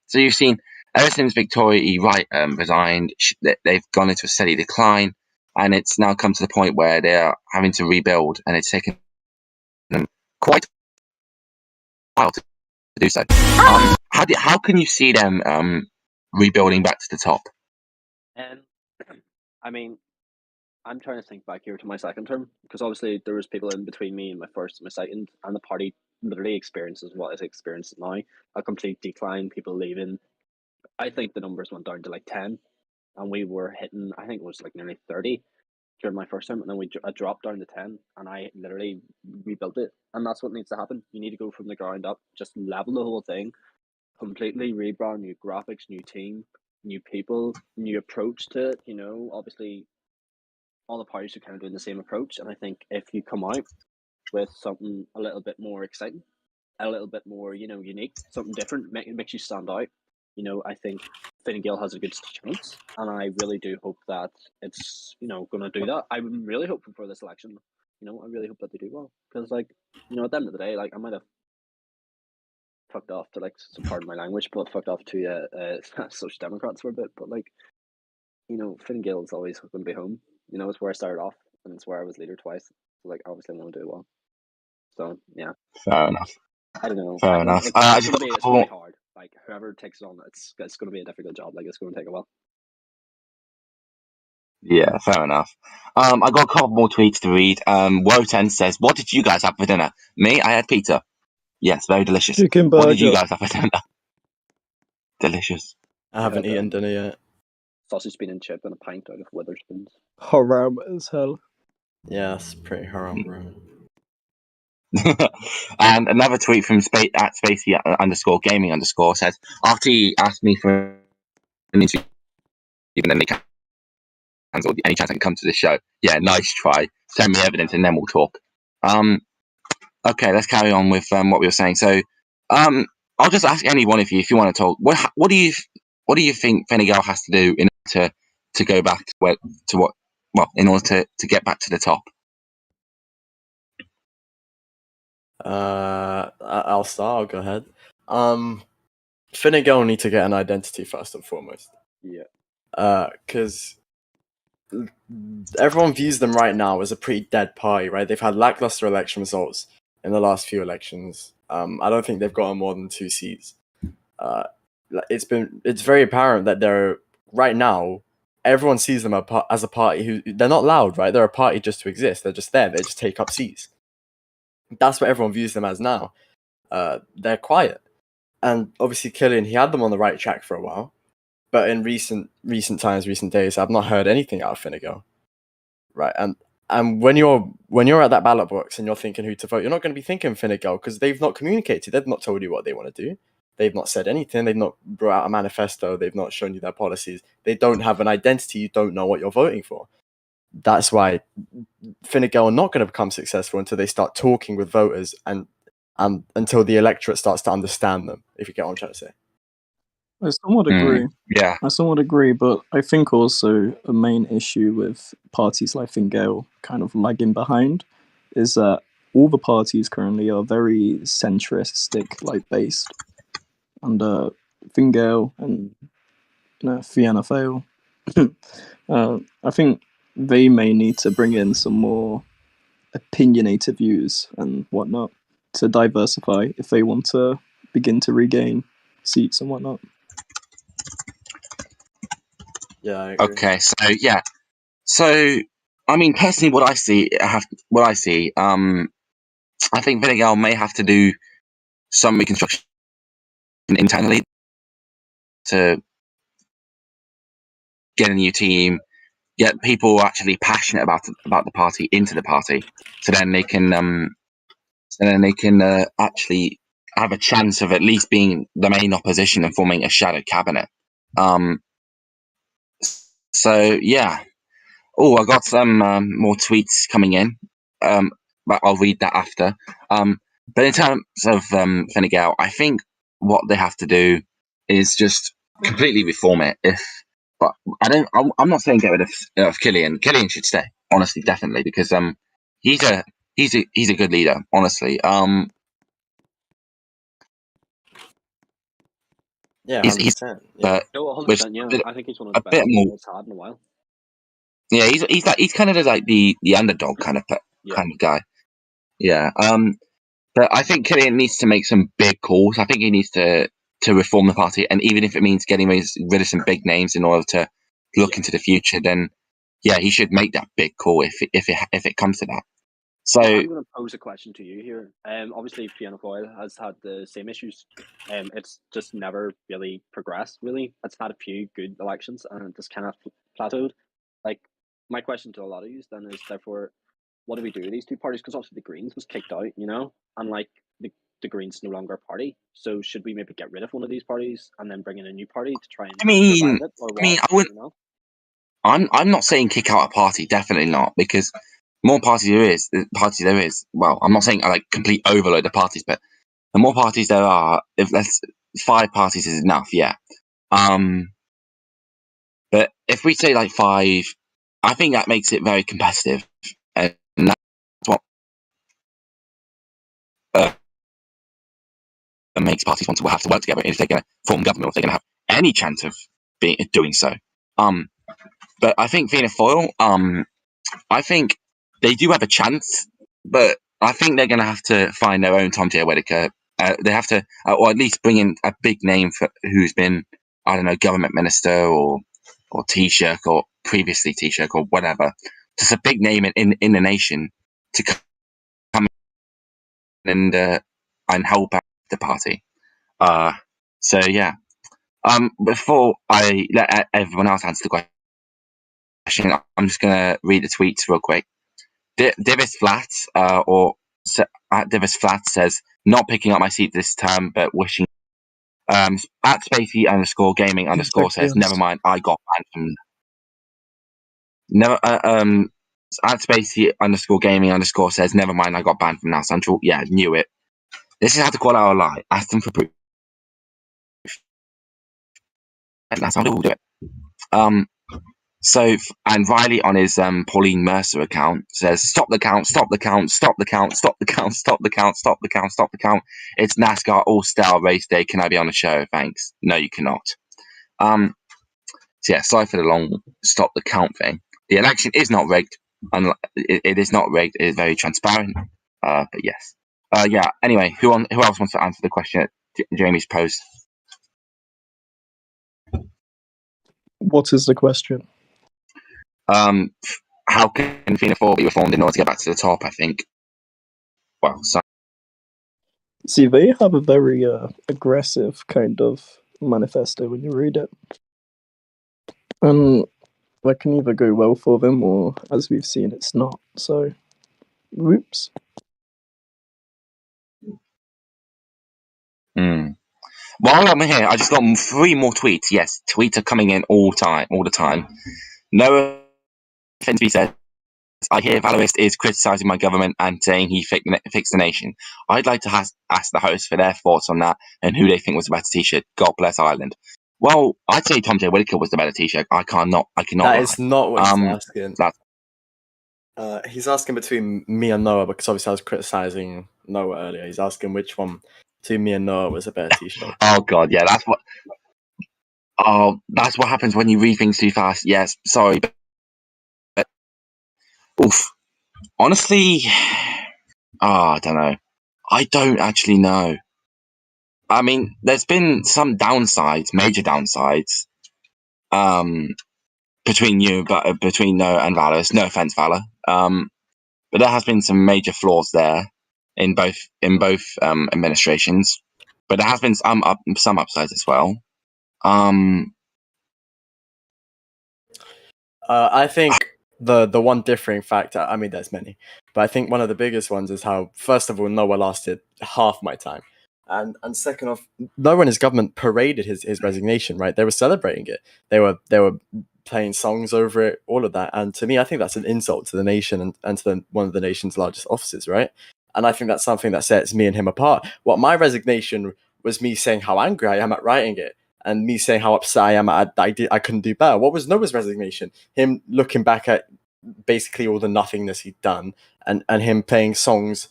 So you've seen ever since Victoria E. Wright resigned, they've gone into a steady decline, and it's now come to the point where they're having to rebuild, and it's taken them quite a while to do so. How can you see them rebuilding back to the top? And I mean, I'm trying to think back here to my second term, because obviously there was people in between me and my first and my second, and the party literally experiences what is experienced now, a complete decline, people leaving. I think the numbers went down to like 10, and we were hitting, I think it was like nearly 30 during my first term, and then I dropped down to 10, and I literally rebuilt it. And that's what needs to happen. You need to go from the ground up, just level the whole thing, completely rebrand, new graphics, new team, new people, new approach to it. Obviously all the parties are kind of doing the same approach, and I think if you come out with something a little bit more exciting, a little bit more, unique, something different, it makes you stand out. I think Fine Gael has a good chance, and I really do hope that it's going to do that. I'm really hoping for this election. I really hope that they do well, because at the end of the day, I might have fucked off to some part of my language, but fucked off to Social Democrats for a bit. But Fine Gael is always going to be home. It's where I started off, and it's where I was leader twice. So obviously I want to do it well. So yeah. Fair enough. I don't know. Fair enough. It's gonna be hard. Whoever takes it on, it's gonna be a difficult job. It's gonna take a while. Yeah, fair enough. I got a couple more tweets to read. Wotan says, "What did you guys have for dinner?" Me, I had pizza. Yes, very delicious. Chicken What did you burger. guys have for dinner? Delicious. I haven't eaten dinner yet. Sausage, bean, and chip, and a pint out of Witherspoons. Haram as hell. Yeah, it's pretty haram, bro. And another tweet from at Spacey _gaming_ says, after he asked me for an interview, even then they cancelled, any chance I can come to the show? Yeah, nice try. Send me evidence and then we'll talk. Okay, let's carry on with what we were saying. So, I'll just ask any one of you if you want to talk. What do you think Fine Gael has to do in order to go back in order to get back to the top? I'll start. I'll go ahead. Fine Gael need to get an identity first and foremost. Yeah. Because everyone views them right now as a pretty dead party, right? They've had lackluster election results in the last few elections. I don't think they've gotten more than 2 seats. It's very apparent that they're right now. Everyone sees them as a party who they're not loud, right? They're a party just to exist. They're just there. They just take up seats. That's what everyone views them as now. They're quiet, and obviously Killian, he had them on the right track for a while, but in recent days, I've not heard anything out of Fine Gael, right? And when you're at that ballot box and you're thinking who to vote, you're not going to be thinking Fine Gael because they've not communicated. They've not told you what they want to do. They've not said anything. They've not brought out a manifesto. They've not shown you their policies. They don't have an identity. You don't know what you're voting for. That's why Fine Gael are not going to become successful until they start talking with voters and until the electorate starts to understand them, if you get what I'm trying to say. I somewhat agree. Yeah. I somewhat agree, but I think also a main issue with parties like Fine Gael kind of lagging behind is that all the parties currently are very centristic based. And Fine Gael and Fianna Fáil, I think they may need to bring in some more opinionated views and whatnot to diversify if they want to begin to regain seats and whatnot. Yeah, I agree. Okay, so I mean, personally, what I see, I think Fine Gael may have to do some reconstruction internally to get a new team, get people actually passionate about the party into the party, so then they can actually have a chance of at least being the main opposition and forming a shadow cabinet. So yeah. I got some more tweets coming in. But I'll read that after. But in terms of Fine Gael, I think what they have to do is just completely reform it. But I'm not saying get rid of Killian. Killian should stay. Honestly, definitely, because he's a good leader. Honestly, Yeah, he's 100%. Yeah. but No, with 100%. Yeah, a I think he's one of a the bit best more. it's had in a while. Yeah, he's kind of like the underdog kind of Yeah. guy. Yeah. But I think Killian needs to make some big calls. I think he needs to reform the party, and even if it means getting rid of some big names in order to look Yeah. into the future, then yeah, he should make that big call if it comes to that. So I'm going to pose a question to you here. Obviously, Fianna Fáil has had the same issues. It's just never really progressed. Really, it's had a few good elections, and it just kind of plateaued. Like, my question to a lot of you then is, therefore, what do we do with these two parties? Because obviously the Greens was kicked out, and like the Greens no longer a party. So should we maybe get rid of one of these parties and then bring in a new party to try and I mean, revive it, or what? I wouldn't. I'm not saying kick out a party, definitely not, because more parties there is. Well, I'm not saying I like complete overload of parties, but the more parties there are, if let's 5 parties is enough, yeah. But if we say like 5, I think that makes it very competitive, and that's what makes parties want to have to work together if they're going to form government, or if they're going to have any chance of doing so. But I think Fianna Fáil, I think they do have a chance, but I think they're going to have to find their own Tom J. Whittaker. They have to, or at least bring in a big name who's been, I don't know, government minister or Taoiseach, or previously Taoiseach, or whatever. Just a big name in the nation to come in and help out the party. So yeah. Before I let everyone else answer the question, I'm just gonna read the tweets real quick. Divis Flats, at Divis Flats says, not picking up my seat this term, but wishing. At Spacey _ gaming _ says, never mind, I got banned from. Never. At Spacey _ gaming _ says, never mind, I got banned from Now Central. Yeah, knew it. This is how to call out a lie. Ask them for proof. And that's how they will do it. So, and Riley on his Pauline Mercer account says, stop the count, stop the count, stop the count, stop the count, stop the count, stop the count, stop the count. It's NASCAR All-Star Race Day. Can I be on the show? Thanks. No, you cannot. So yeah, sorry for the long stop the count thing. The election is not rigged. It is not rigged. It is very transparent. But yes. Yeah, anyway, who else wants to answer the question at Jamie's post? What is the question? How can Fianna Fáil be reformed in order to get back to the top? I think. Well, so See, they have a very aggressive kind of manifesto when you read it. And that can either go well for them, or, as we've seen, it's not. So, whoops. While I'm here, I just got 3 more tweets. Yes, tweets are coming in all the time. No offense to be said. I hear Valorist is criticising my government and saying he fixed the nation. I'd like to ask the host for their thoughts on that and who they think was the better T-shirt. God bless Ireland. Well, I'd say Tom J. Whittaker was the better T-shirt. I cannot. That lie. is not what he's asking. That's He's asking between me and Noah, because obviously I was criticising Noah earlier. He's asking which one between me and Noah was a better T-shirt. Oh God, yeah, that's what. Oh, that's what happens when you read things too fast. Yes, sorry, but oof. Honestly, I don't know. I don't actually know. I mean, there's been some downsides, major downsides, between Noah and Valor. No offense, Valor. But there has been some major flaws there in both administrations. But there has been some upsides as well. I think the one differing factor, I mean, there's many, but I think one of the biggest ones is how, first of all, Noah lasted half my time. And second off, Noah and his government paraded his resignation, right? They were celebrating it. They were playing songs over it, all of that. And to me, I think that's an insult to the nation and to one of the nation's largest offices, right? And I think that's something that sets me and him apart. What my resignation was me saying how angry I am at writing it, and me saying how upset I am at I couldn't do better. What was Noah's resignation? Him looking back at basically all the nothingness he'd done, and him playing songs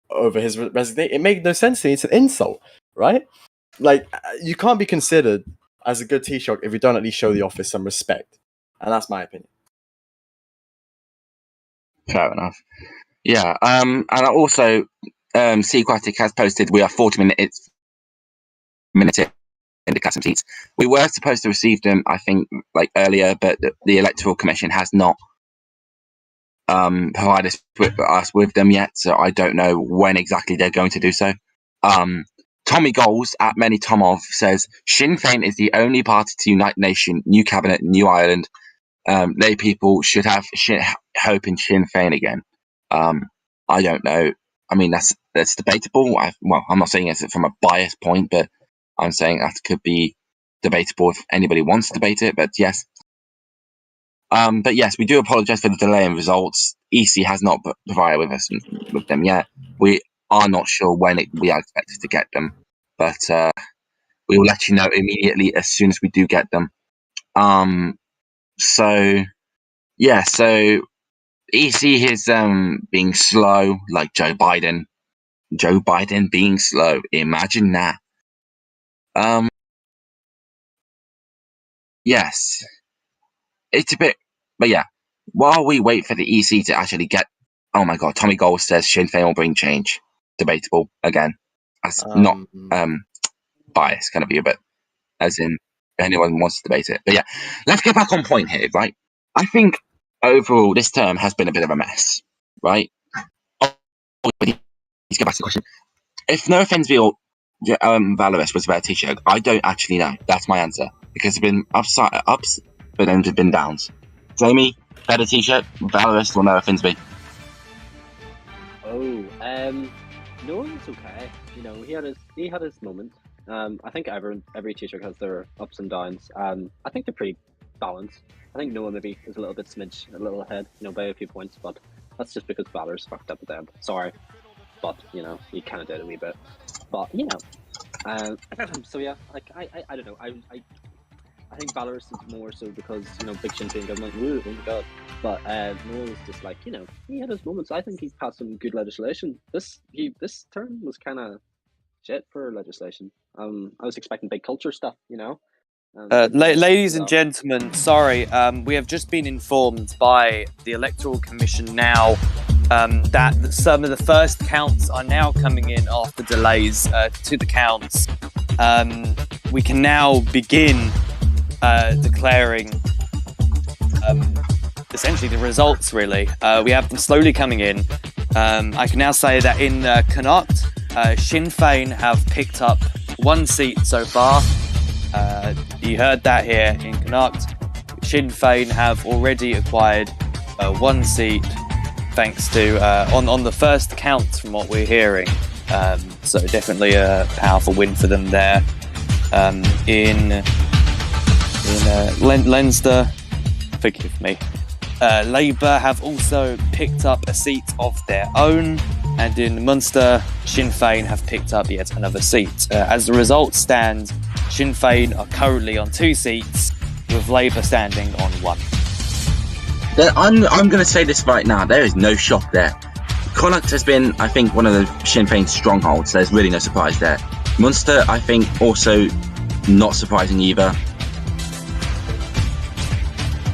over his resignation. It made no sense to me. It's an insult, right? Like, you can't be considered as a good Taoiseach if you don't at least show the office some respect. And that's my opinion. Fair enough. Yeah. And I also, Seaquatic has posted we are 40 minutes in the custom seats. We were supposed to receive them, I think, like earlier, but the Electoral Commission has not provided us with them yet, so I don't know when exactly they're going to do so. Tommy Goals at Many Tomov says Sinn Féin is the only party to unite nation, new cabinet, new Ireland. They people should have hope in Sinn Féin again. I don't know. I mean, that's debatable. I'm not saying it's from a biased point, but I'm saying that could be debatable if anybody wants to debate it. But yes. But yes, we do apologise for the delay in results. EC has not provided with them yet. We are not sure when we are expected to get them, but we will let you know immediately as soon as we do get them. So EC is being slow, like Joe Biden. Joe Biden being slow. Imagine that. Yes. It's a bit, but yeah. While we wait for the EC to actually get, oh my god, Tommy Gold says Sinn Féin will bring change. Debatable again. That's not biased, kind of view, but as in anyone wants to debate it. But yeah, let's get back on point here, right? I think overall this term has been a bit of a mess, right? Let's get back to the question. If no offense, Valorous was a better Taoiseach, I don't actually know. That's my answer because there's been ups, but then there's been downs. Jamie, better Taoiseach, Valorous, or no offense, be? No, it's okay. You know, he had his moment. I think every Taoiseach has their ups and downs. I think they're pretty balanced. I think Noah maybe is a little bit a little ahead, by a few points, but that's just because Valor's fucked up at the end. Sorry, but he kind of did a wee bit. But so yeah, like I don't know. I think Valorous is more so because big Sinn Féin government. Ooh, oh my god. But Noel's just like he had his moments. I think he's passed some good legislation. This term was kind of shit for legislation. I was expecting big culture stuff, Ladies and gentlemen, sorry, we have just been informed by the Electoral Commission now that some of the first counts are now coming in after delays to the counts. We can now begin declaring essentially the results, really. We have them slowly coming in. I can now say that in Connacht, Sinn Féin have picked up 1 seat so far. You heard that here in Connacht. Sinn Féin have already acquired 1 seat thanks to on the first count from what we're hearing. So definitely a powerful win for them there. In Leinster, forgive me. Labour have also picked up a seat of their own, and in Munster, Sinn Féin have picked up yet another seat. As the results stand, Sinn Féin are currently on 2 seats, with Labour standing on 1. I'm going to say this right now. There is no shock there. Connacht has been, I think, one of the Sinn Féin strongholds. There's really no surprise there. Munster, I think, also not surprising either.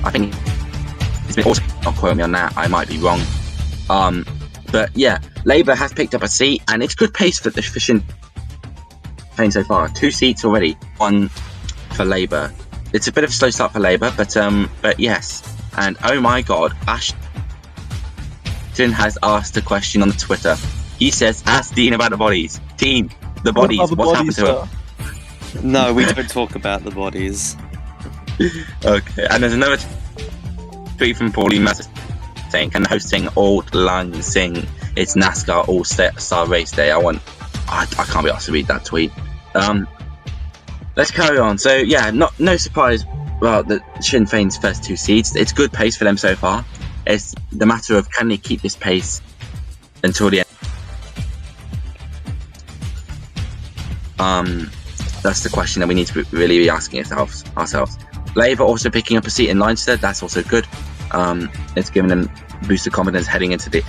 I think it's been also, don't quote me on that, I might be wrong. But yeah, Labour has picked up a seat, and it's good pace for Sinn Féin so far. 2 seats already, 1 for Labour. It's a bit of a slow start for Labour, but yes. And oh my god, Ashton has asked a question on the Twitter. He says, ask Dean about the bodies. Dean, the bodies, what's happened to them? No, we don't talk about the bodies. Okay, and there's another tweet from Pauline Matter saying, can hosting Auld Lang Syne it's NASCAR All-Star Race Day? I can't be asked to read that tweet. Let's carry on. So yeah, no surprise the Sinn Féin's first 2 seats. It's good pace for them so far. It's the matter of can they keep this pace until the end. That's the question that we need to really be asking ourselves. Labour also picking up a seat in Leinster. That's also good. It's given them boosted confidence heading into the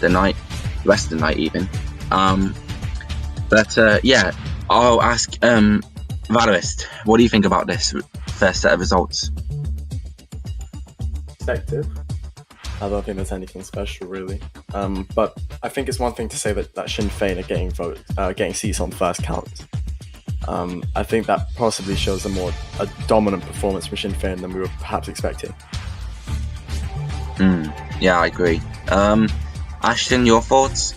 night, the rest of the night even. Yeah, I'll ask Valerist, what do you think about this first set of results? Effective. I don't think there's anything special really. But I think it's one thing to say that Sinn Féin are getting seats on first count. I think that possibly shows a dominant performance from Sinn Féin than we were perhaps expecting. Yeah, I agree. Ashton, your thoughts?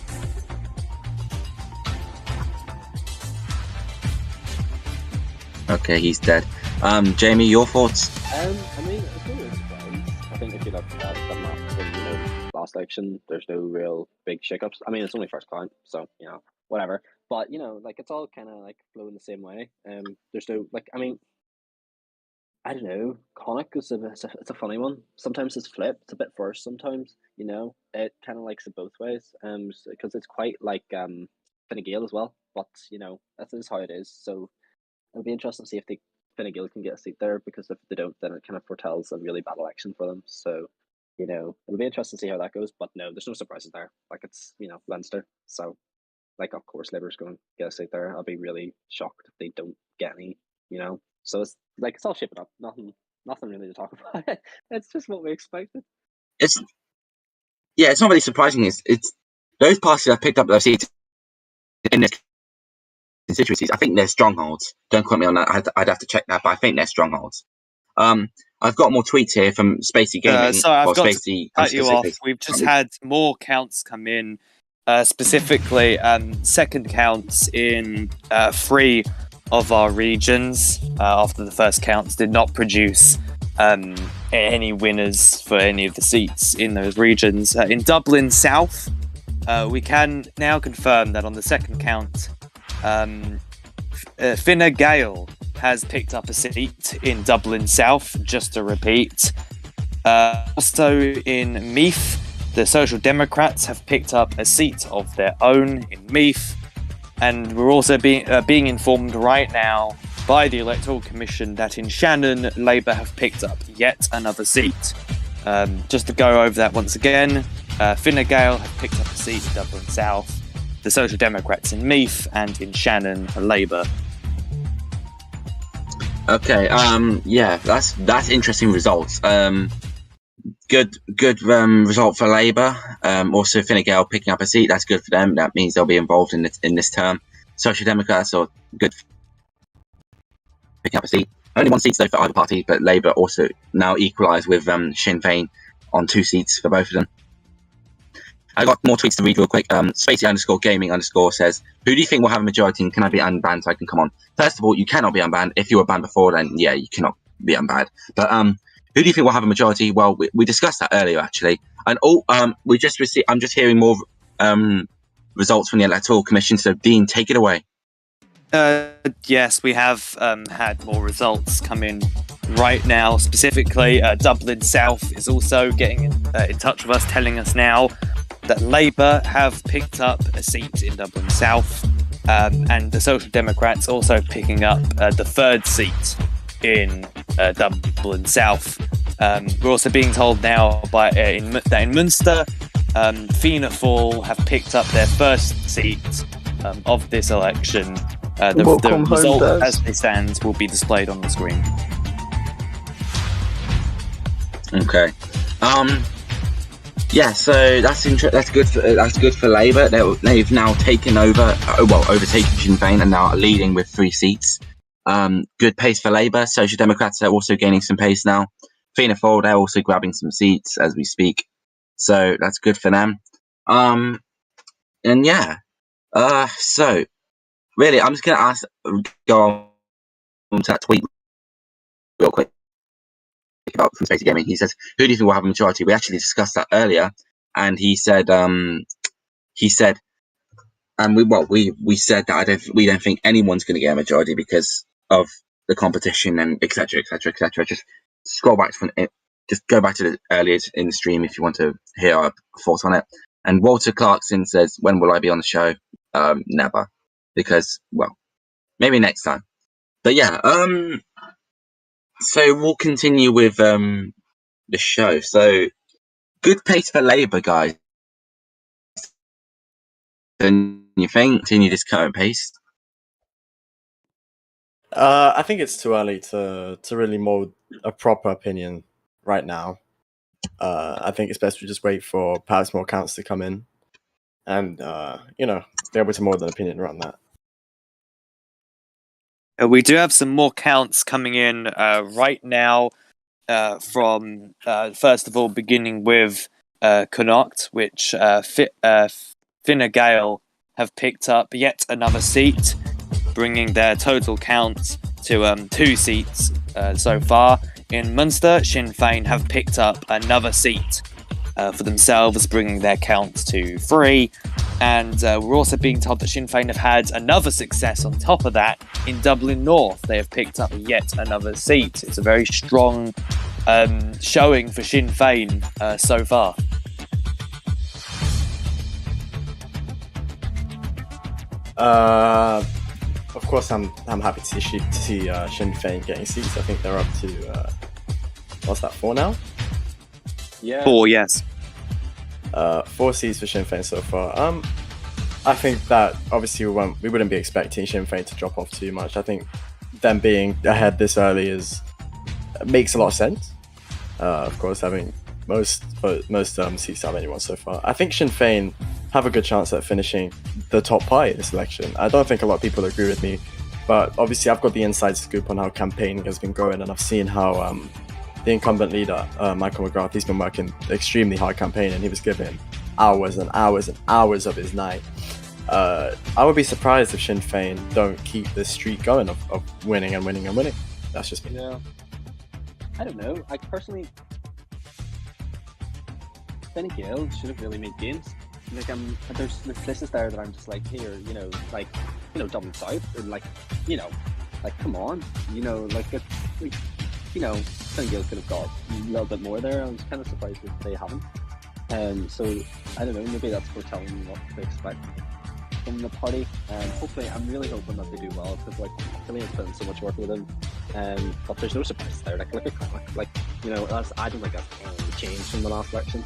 Okay, he's dead. Jamie, your thoughts? I mean, it's really a surprise. I think if you look at the map from last election, there's no real big shakeups. I mean, it's only first count, so whatever. But it's all kind of flowing the same way. There's no I mean, I don't know. Connacht is it's a funny one. Sometimes it's flipped. It's a bit first. Sometimes it kind of likes it both ways. Because it's quite like Fine Gael as well. But that is how it is. So it'll be interesting to see if Fine Gael can get a seat there. Because if they don't, then it kind of foretells a really bad election for them. So it'll be interesting to see how that goes. But no, there's no surprises there. It's Leinster. So of course Labour's going to get a seat there. I'll be really shocked if they don't get any. So it's it's all shaping up. Nothing really to talk about. It's just what we expected. It's not really surprising. It's those parties that have picked up their seats in their constituencies. I think they're strongholds. Don't quote me on that. I'd have to check that, but I think they're strongholds. I've got more tweets here from Spacey Gaming. Sorry, I've got Spacey, to cut you off. We've just had more counts come in, specifically second counts in 3 of our regions after the first counts did not produce any winners for any of the seats in those regions. In Dublin South, we can now confirm that on the second count, Fine Gael has picked up a seat in Dublin South, just to repeat. Also in Meath, the Social Democrats have picked up a seat of their own in Meath. And we're also being informed right now by the Electoral Commission that in Shannon, Labour have picked up yet another seat. Just to go over that once again, Fine Gael have picked up a seat in Dublin South, the Social Democrats in Meath, and in Shannon, Labour. Okay, yeah, that's interesting results. Good result for Labour. Also, Fine Gael picking up a seat. That's good for them. That means they'll be involved in this term. Social Democrats are good picking up a seat. Only 1 seat though for either party, but Labour also now equalised with Sinn Féin on 2 seats for both of them. I got more tweets to read real quick. Spacey_gaming_ says, who do you think will have a majority and can I be unbanned so I can come on? First of all, you cannot be unbanned. If you were banned before, then yeah, you cannot be unbanned. But who do you think will have a majority? Well, we discussed that earlier actually. And we just received. I'm just hearing more results from the Electoral Commission. So Dean, take it away. Yes, we have had more results come in right now. Specifically, Dublin South is also getting in touch with us, telling us now that Labour have picked up a seat in Dublin South, and the Social Democrats also picking up the 3rd seat in Dublin South. We're also being told now that in Munster, Fianna Fáil have picked up their 1st seat of this election. The result as they stand will be displayed on the screen. Okay. Yeah, so that's good for Labour. They've now taken over, overtaken Sinn Féin and now are leading with 3 seats. Good pace for Labour. Social Democrats are also gaining some pace now. Fianna Fáil, they're also grabbing some seats as we speak. So that's good for them. And yeah. So really, I'm just gonna go on to that tweet real quick about from Spacey Gaming. He says, who do you think will have a majority? We actually discussed that earlier, and he said and we said that we don't think anyone's going to get a majority because of the competition and etc. etc. etc. Just scroll back just go back to the earlier in the stream if you want to hear our thoughts on it. And Walter Clarkson says, "When will I be on the show?" Never, because maybe next time. But yeah, so we'll continue with the show. So good pace for Labour, guys. Don't you think? Continue this current pace. I think it's too early to really mold a proper opinion right now. I think it's best we just wait for perhaps more counts to come in, and be able to mold an opinion around that. We do have some more counts coming in right now. From first of all, beginning with Connacht, which Fine Gael have picked up yet another seat, bringing their total count to 2 seats so far. In Munster, Sinn Féin have picked up another seat for themselves, bringing their count to 3. And we're also being told that Sinn Féin have had another success on top of that in Dublin North. They have picked up yet another seat. It's a very strong showing for Sinn Féin so far. Of course, I'm happy to see Sinn Féin getting seats. I think they're up to what's that, 4 now? Yeah. 4, yes. 4 seats for Sinn Féin so far. I think that obviously we wouldn't be expecting Sinn Féin to drop off too much. I think them being ahead this early makes a lot of sense. Of course, having most seats out of anyone so far. I think Sinn Féin have a good chance at finishing the top party this election. I don't think a lot of people agree with me, but obviously I've got the inside scoop on how campaigning has been going, and I've seen how the incumbent leader, Michael McGrath, he's been working extremely hard campaigning. He was given hours and hours and hours of his night. I would be surprised if Sinn Féin don't keep this streak going of winning and winning and winning. That's just me. Yeah. I don't know. I personally, Fine Gael should have really made gains. Like there's places there that I'm just like, here, Dublin South, or like come on, like it's like, Fine Gael could have got a little bit more there. I was kind of surprised that they haven't. So I don't know, maybe that's foretelling what to expect from the party. Hopefully, I'm really hoping that they do well, because like Killian's put in so much work with him. But there's no surprises there. Like look at Connacht, I don't think that's really changed from the last election.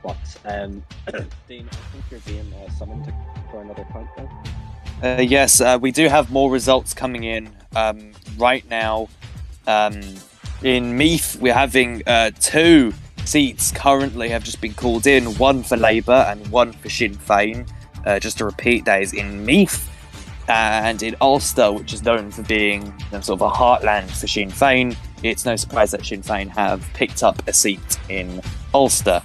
But Dean, I think you're being summoned for another count now. Yes, we do have more results coming in right now. In Meath, we're having 2 seats currently have just been called in, 1 for Labour and 1 for Sinn Féin. Just to repeat, that is in Meath. And in Ulster, which is known for being sort of a heartland for Sinn Féin, it's no surprise that Sinn Féin have picked up a seat in Ulster.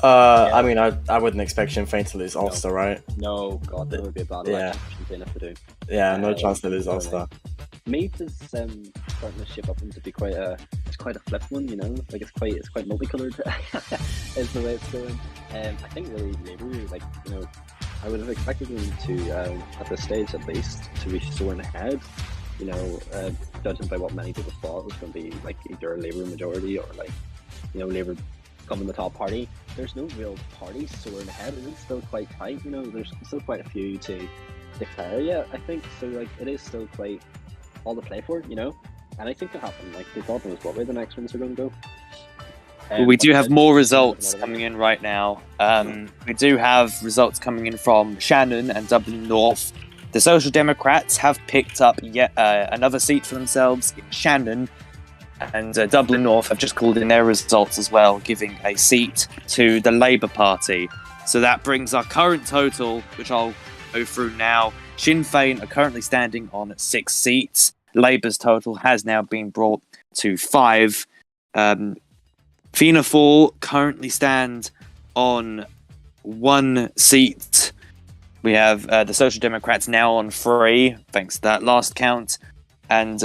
I mean, I wouldn't expect Sinn Féin to lose Ulster, right? No, God, that would be a bad election for Sinn Féin if they do. Yeah, no chance to lose Ulster. Meath is starting to shape up into be quite a flip one, like it's quite multicolored is the way it's going. I think really Labour, I would have expected them to at this stage at least to be soaring ahead. Judging by what many people thought it was going to be like either a Labour majority or Labour becoming the top party. There's no real party soaring ahead. It is still quite tight. There's still quite a few to declare yet, I think. So it is still quite all to play for, and I think it'll happen. Like they thought what way the next ones are going to go. Well, we do have more results coming in right now. We do have results coming in from Shannon and Dublin North. The Social Democrats have picked up yet another seat for themselves in Shannon, and Dublin North have just called in their results as well, giving a seat to the Labour Party. So that brings our current total, which I'll go through now. Sinn Féin are currently standing on 6 seats. Labour's total has now been brought to 5. Fianna Fáil currently stand on 1 seat. We have the Social Democrats now on 3, thanks to that last count. And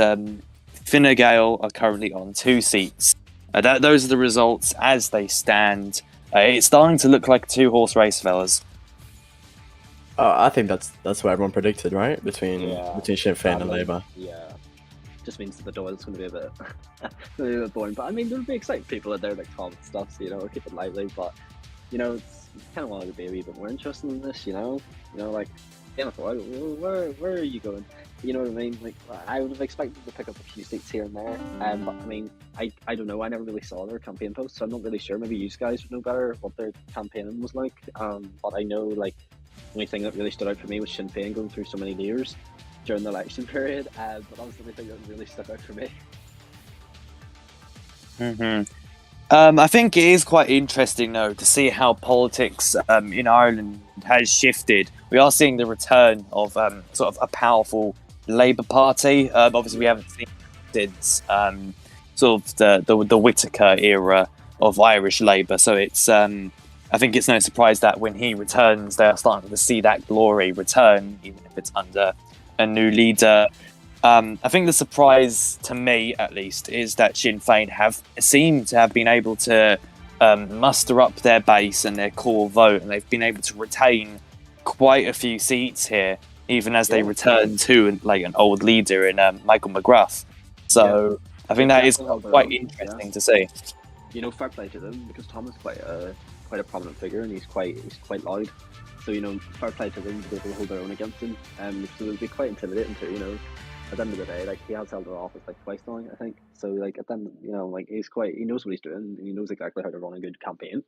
Fine Gael are currently on 2 seats. Those are the results as they stand. It's starting to look like a two-horse race, fellas. I think that's what everyone predicted, right? Between Yeah. Sinn Féin and Sadly, Labour. Yeah. Just means that the Doyle's going to be a bit, a bit boring. But I mean, there'll be exciting people in there like Tom and stuff, so keep it lively. But it's kind of wanted to be a wee bit more interesting than this. Like Game of Thrones. Where are you going? You know what I mean? Like I would have expected to pick up a few seats here and there. But I mean, I don't know. I never really saw their campaign posts, so I'm not really sure. Maybe you guys would know better what their campaigning was like. But I know like the only thing that really stood out for me was Sinn Féin going through so many layers during the election period, but that was the only thing that really stuck out for me. I think it is quite interesting, though, to see how politics in Ireland has shifted. We are seeing the return of sort of a powerful Labour Party. Obviously, we haven't seen since sort of the Whittaker era of Irish Labour. So it's I think it's no surprise that when he returns, they are starting to see that glory return, even if it's under a new leader. I think the surprise, to me at least, is that Sinn Féin seem to have been able to muster up their base and their core vote, and they've been able to retain quite a few seats here, even as they return to an old leader in Michael McGruff. So I think that is quite interesting to see. Fair play to them, because Tom is quite a prominent figure, and he's quite loud. So fair play to them to be able to hold their own against him. So it would be quite intimidating too. At the end of the day, like he has held the office like twice now, I think. So like at the end, he knows what he's doing, and he knows exactly how to run a good campaign.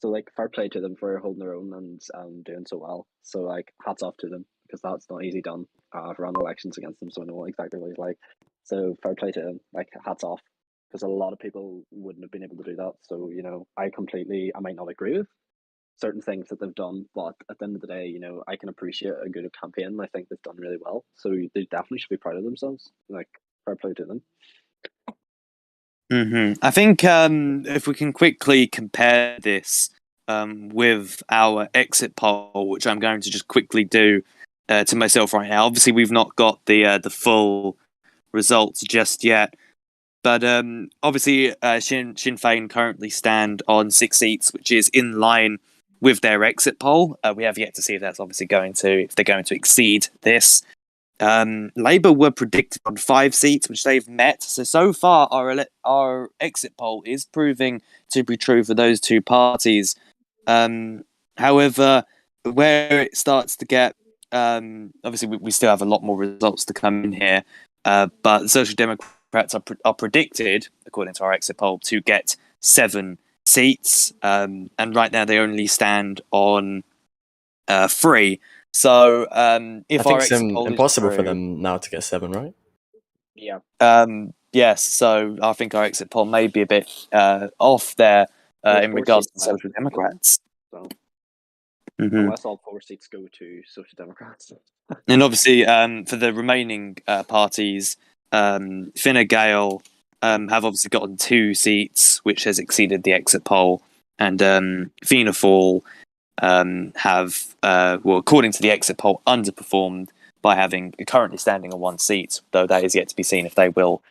So like fair play to them for holding their own and doing so well. So like hats off to them, because that's not easy done. I've run elections against them, so I know exactly what he's like. So fair play to him, like hats off, because a lot of people wouldn't have been able to do that. So I might not agree with certain things that they've done, but at the end of the day, I can appreciate a good campaign. I think they've done really well, so they definitely should be proud of themselves. Like fair play to them. I think if we can quickly compare this with our exit poll, which I'm going to just quickly do to myself right now. Obviously, we've not got the full results just yet, but obviously Sinn Féin currently stand on 6 seats, which is in line with their exit poll. We have yet to see if that's obviously if they're going to exceed this. Labour were predicted on 5 seats, which they've met. So far, our exit poll is proving to be true for those two parties. However, where it starts to get, obviously we still have a lot more results to come in here, but the Social Democrats are predicted, according to our exit poll, to get 7 seats, and right now they only stand on 3. So if I our think exit it's poll impossible is for true, them now to get 7, right? Yeah. yes, so I think our exit poll may be a bit off there in regards to the Social Democrats. So Unless all 4 seats go to Social Democrats. And obviously, for the remaining parties, Fine Gael have obviously gotten 2 seats, which has exceeded the exit poll, and Fianna Fáil have, according to the exit poll, underperformed by currently standing on 1 seat, though that is yet to be seen if they will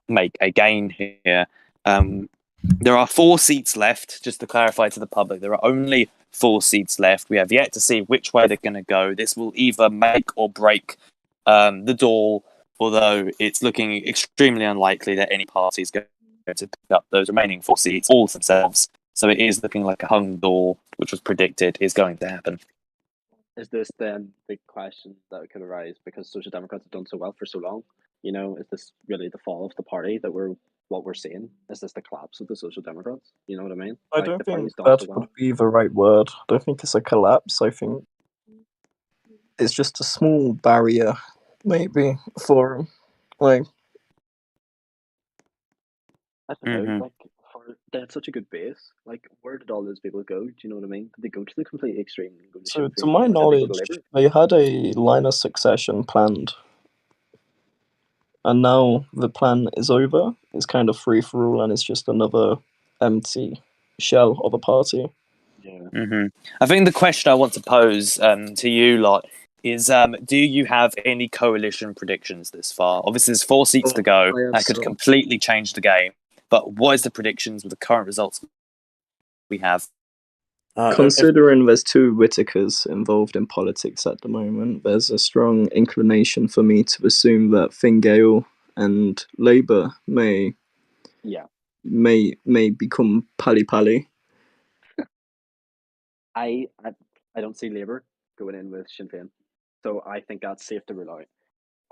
make a gain here. There are 4 seats left, just to clarify to the public. There are only 4 seats left. We have yet to see which way they're going to go. This will either make or break the Dáil, although it's looking extremely unlikely that any party is going to pick up those remaining 4 seats all themselves. So it is looking like a hung Dáil, which was predicted, is going to happen. Is this then the question that could arise because Social Democrats have done so well for so long? Is this really the fall of the party what we're seeing? Is this the collapse of the Social Democrats? You know what I mean? I don't think that would be the right word. I don't think it's a collapse. I think it's just a small barrier, maybe, for I don't know. Like, they had such a good base. Like, where did all those people go? Do you know what I mean? Did they go to the complete extreme? And go to So, Sinn to Féin, my or did knowledge, they go to Labour? they had a line of succession planned, and now the plan is over. It's kind of free for all, and it's just another empty shell of a party. Yeah. I think the question I want to pose to you lot is, do you have any coalition predictions this far? Obviously, there's 4 seats to go. That could completely change the game. But what is the predictions with the current results we have? Considering there's two Whitakers involved in politics at the moment, there's a strong inclination for me to assume that Fine Gael and Labour may Yeah. may become pally. I don't see Labour going in with Sinn Féin, so I think that's safe to rule out.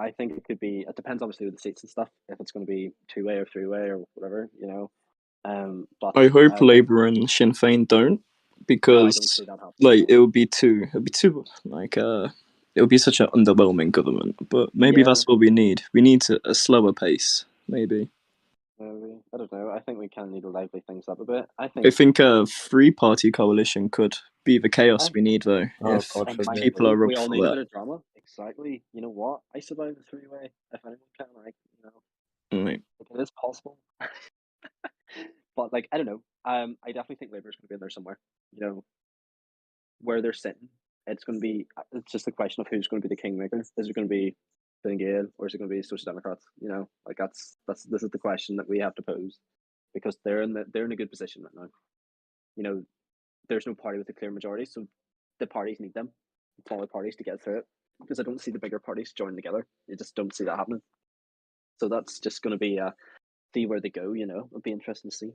I think it could be. It depends obviously with the seats and stuff. If it's going to be 2-way or 3-way or whatever, you know. But I hope I think Labour and Sinn Féin don't, no, I don't because see that happening. like it would be too like it would be such an underwhelming government. But maybe Yeah. that's what we need. We need a slower pace, maybe. I don't know. I think we kind of need to lively things up a bit. I I think think a three-party coalition could be the chaos we need, though, Oh, if God it might people be. are up We all for need a that. bit of drama. Exactly. You know what? I survived the 3-way. If anyone can, Right. it is possible. But like, I don't know. I definitely think Labour's going to be in there somewhere. You know, where they're sitting, it's going to be. It's just a question of who's going to be the kingmaker. Is it going to be Fine Gael or is it going to be Social Democrats? You know, like that's this is the question that we have to pose, because they're in a good position right now. You know, there's no party with a clear majority, so the parties need them, smaller parties, to get through it. Because I don't see the bigger parties joining together. I just don't see that happening. So that's just going to be see where they go. You know, it'll be interesting to see.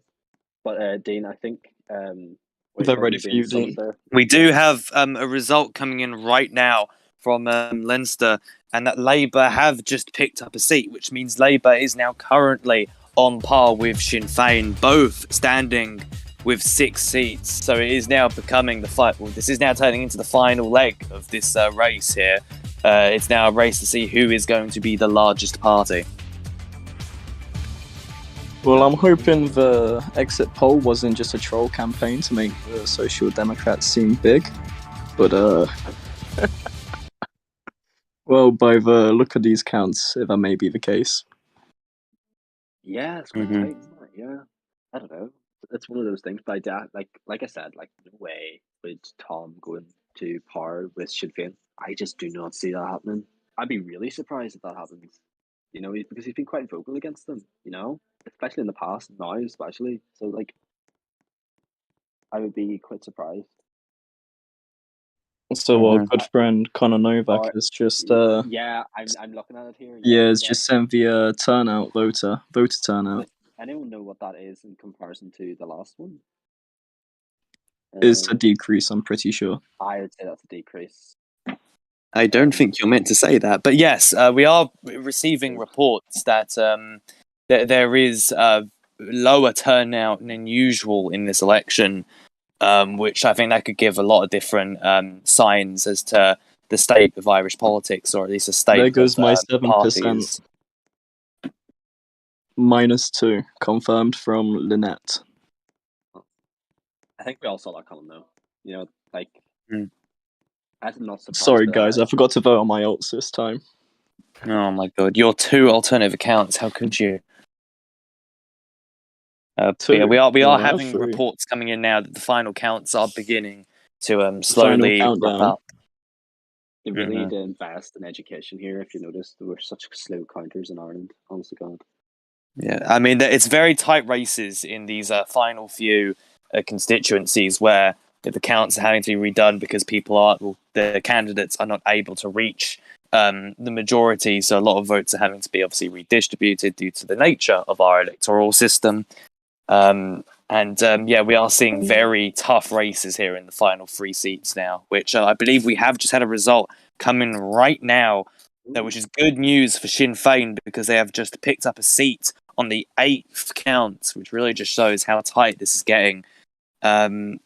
But Dean, I think They're ready for you, Dean. We do have a result coming in right now from Leinster, and that Labour have just picked up a seat, which means Labour is now currently on par with Sinn Féin, both standing with 6 seats. So it is now becoming the fight. Well, this is now turning into the final leg of this race here. It's now a race to see who is going to be the largest party. Well, I'm hoping the exit poll wasn't just a troll campaign to make the Social Democrats seem big, but well, by the look of these counts, that may be the case. Yeah, it's quite tight, isn't it? Yeah, I don't know. It's one of those things. But like I said, like no way would Tom go into power with Sinn Féin. I just do not see that happening. I'd be really surprised if that happens. You know, because he's been quite vocal against them. You know, especially in the past, now especially. So like, I would be quite surprised. So our good friend Conor Novak is just yeah, I'm looking at it here. yeah, it's just sent the voter turnout. Does anyone know what that is in comparison to the last one? It's a decrease, I'm pretty sure. I would say that's a decrease. I don't think you're meant to say that, but yes, we are receiving reports that there is lower turnout than usual in this election, which I think that could give a lot of different signs as to the state of Irish politics, or at least a state there goes of my 7%. parties. -2 confirmed from Lynette. I think we all saw that coming, though. You know, like I'm not surprised. Sorry, guys, I forgot to vote on my alts this time. Oh my god, your 2 alternative accounts! How could you? Yeah, we are having reports coming in now that the final counts are beginning to slowly wrap up. They really need to invest in education here. If you notice, there were such slow counters in Ireland. Honest to God. Yeah, I mean, it's very tight races in these final few constituencies where the counts are having to be redone because the candidates are not able to reach the majority. So a lot of votes are having to be obviously redistributed due to the nature of our electoral system. Yeah, we are seeing very tough races here in the final 3 seats now, which I believe we have just had a result coming right now, which is good news for Sinn Féin because they have just picked up a seat on the 8th count, which really just shows how tight this is getting.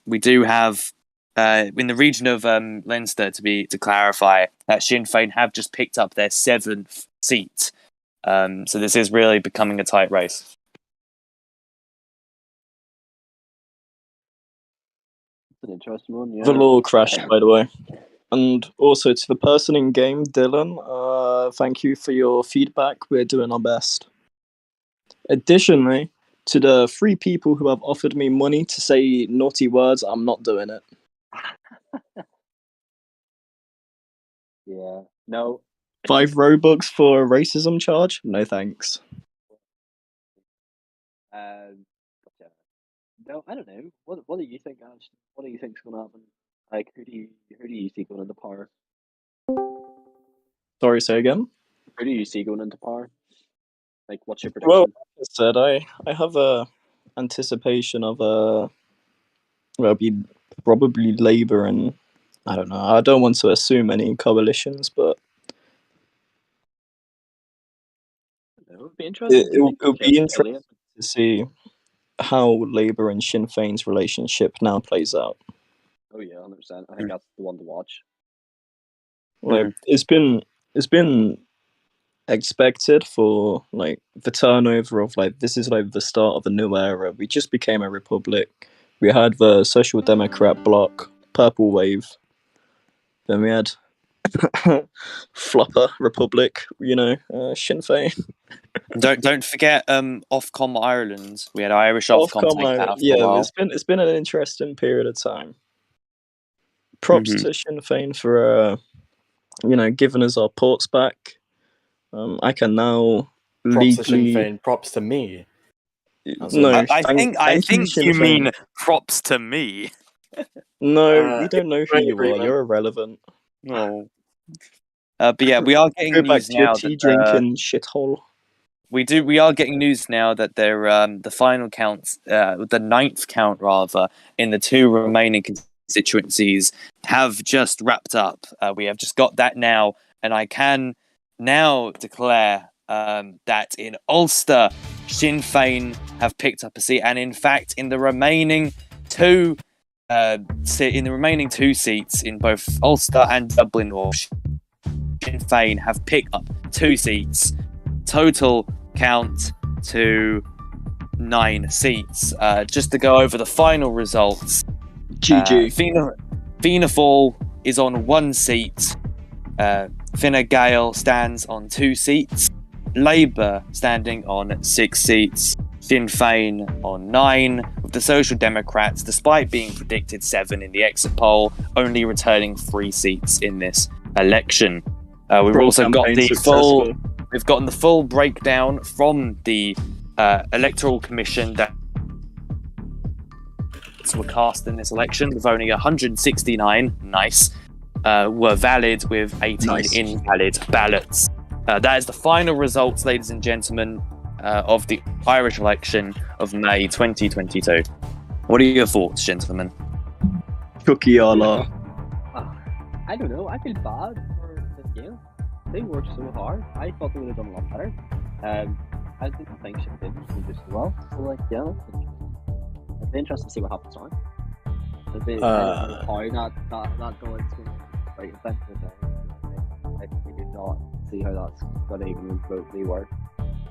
We do have in the region of Leinster, to clarify, that Sinn Féin have just picked up their 7th seat. So this is really becoming a tight race. An interesting one, yeah. The law crashed, by the way. And also to the person in game, Dylan, thank you for your feedback. We're doing our best. Additionally, to the 3 people who have offered me money to say naughty words, I'm not doing it. Yeah. No. 5 Robux for a racism charge? No thanks. But yeah, no, I don't know. What do you think, Ash? What do you think's going to happen? Like, who do you see going into power? Sorry, say again. Who do you see going into power? Like, what's your Well, prediction? like I said, I have a anticipation of well, be probably Labour and I don't know. I don't want to assume any coalitions, but It would be interesting. Do you think it'll the be Kelly? interesting to see how Labour and Sinn Féin's relationship now plays out. Oh yeah, 100%. I think that's the one to watch. Like it's been expected for like the turnover of like this is like the start of a new era. We just became a republic. We had the Social Democrat bloc, Purple Wave. Then we had Flopper Republic. Sinn Féin. Don't forget Ofcom Ireland. We had Irish Ofcom Ofcom, take power for a yeah, while. it's been an interesting period of time. Props to Sinn Féin for giving us our ports back. I can now Props to Sinn legally. Féin, props to me. No, I think Sinn you Féin. mean props to me. No, we don't know who great you are. agreement. You're irrelevant. Oh. But yeah, we are getting Go back news to your now tea that drinking shithole. we are getting news now that they're the final counts, the ninth count rather, in the two remaining constituencies have just wrapped up. We have just got that now, and I can now declare that in Ulster, Sinn Féin have picked up a seat, and in fact, in the remaining two seats in both Ulster and Dublin North, Sinn Féin have picked up 2 seats. Total count to 9 seats. Just to go over the final results. GG. Fianna Fáil is on 1 seat. Fine Gael stands on 2 seats. Labour standing on 6 seats. Sinn Féin on 9, with the Social Democrats, despite being predicted 7 in the exit poll, only returning 3 seats in this election. We've also got we've gotten the full breakdown from the Electoral Commission that were cast in this election, with only 169 were valid, with 18 invalid ballots. That is the final results, ladies and gentlemen, of the Irish election of May 2022. What are your thoughts, gentlemen? Cookie Allah. I don't know. I feel bad for the game. They worked so hard. I thought they would have done a lot better. I didn't think she did do so well. So it'll be interesting to see what happens on. It'll be how that going to right effective. I do not see how that's going to even remotely work.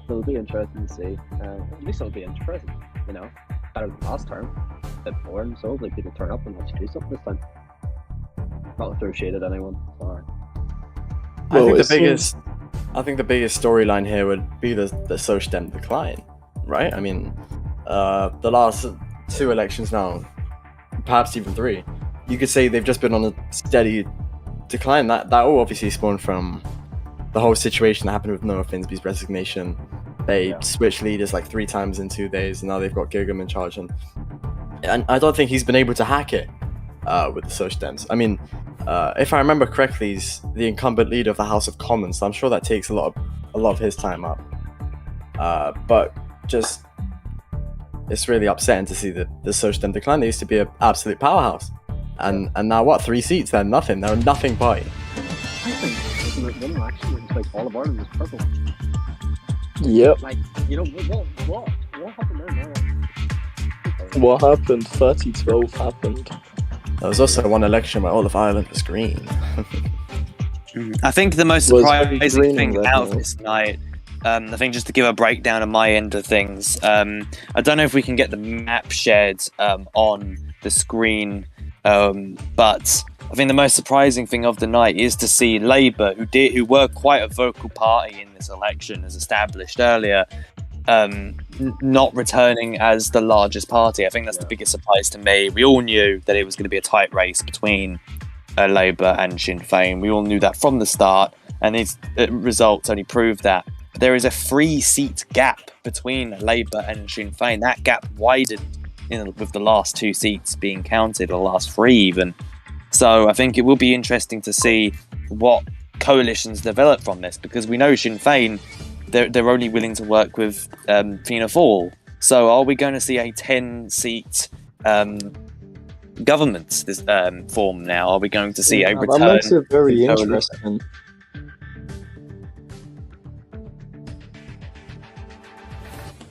So it'll be interesting to see. At least it'll be interesting, better than last term. A bit boring, so hopefully people turn up and let's do something this time. Not throw shade at anyone. Sorry. I think the biggest storyline here would be the Social Dem decline, right? I mean, the last 2 elections now, perhaps even 3, you could say they've just been on a steady decline. That all obviously spawned from the whole situation that happened with Noah Finsby's resignation. They switched leaders 3 times in 2 days, and now they've got Gilgham in charge, and I don't think he's been able to hack it with the Social Dems. I mean, if I remember correctly, he's the incumbent leader of the House of Commons, so I'm sure that takes a lot of his time up. But just, it's really upsetting to see the Social Dem decline. They used to be an absolute powerhouse, and now what? 3 seats? They're nothing. They're nothing by. I think one election was all of Ireland was purple. Yep. What happened there? What happened? 3012 happened. There was also one election where all of Ireland was green. I think the most surprising thing out of this night, I think just to give a breakdown of my end of things, I don't know if we can get the map shared on the screen, but I think the most surprising thing of the night is to see Labour, who were quite a vocal party in this election, as established earlier, not returning as the largest party. I think that's the biggest surprise to me. We all knew that it was going to be a tight race between Labour and Sinn Féin. We all knew that from the start, and these results only prove that. there is a 3-seat gap between Labour and Sinn Féin. That gap widened with the last 2 seats being counted, or the last 3 even. So I think it will be interesting to see what coalitions develop from this, because we know Sinn Féin, they're only willing to work with Fianna Fáil. So are we going to see a 10-seat government this form now? Are we going to see a return? That makes it very to coalition? interesting.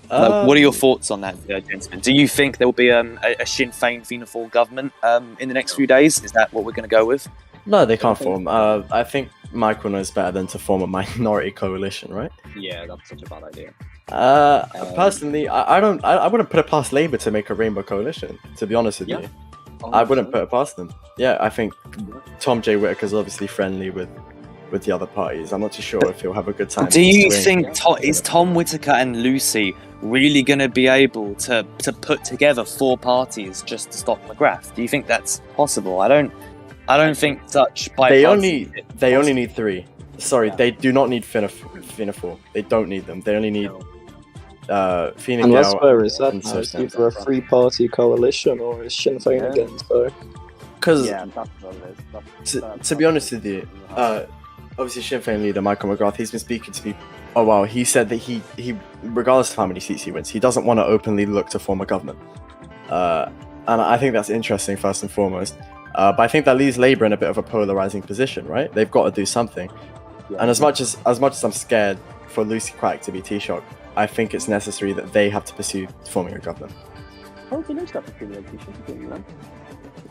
What are your thoughts on that, gentlemen? Do you think there will be a Sinn Féin Fianna Fáil government in the next few days? Is that what we're going to go with? No, they can't form. I think Michael knows better than to form a minority coalition, right? Yeah, that's such a bad idea. Personally, I wouldn't put it past Labour to make a rainbow coalition. To be honest with you, I wouldn't put it past them. Yeah, I think Tom J. Whittaker's obviously friendly with the other parties. I'm not too sure if he'll have a good time. Do you think is Tom Whittaker and Lucy really going to be able to put together 4 parties just to stop McGrath? Do you think that's possible? I don't think such. They only need 3. Sorry, they do not need Fianna Fáil. They don't need them. They only need Fine And that's Gael where is that and now? Sinn Is Féin. either a 3-party coalition or is Sinn Féin again? So, Because Yeah, that's what it is. to be honest with you, obviously Sinn Féin leader Michael McGrath, he's been speaking to people. Oh wow, he said that he regardless of how many seats he wins, he doesn't want to openly look to form a government. And I think that's interesting first and foremost. But I think that leaves Labour in a bit of a polarizing position, right? They've got to do something. And as much as I'm scared for Lucy Crack to be Taoiseach, I think it's necessary that they have to pursue forming a government. Oh, they know stuff with criminalization,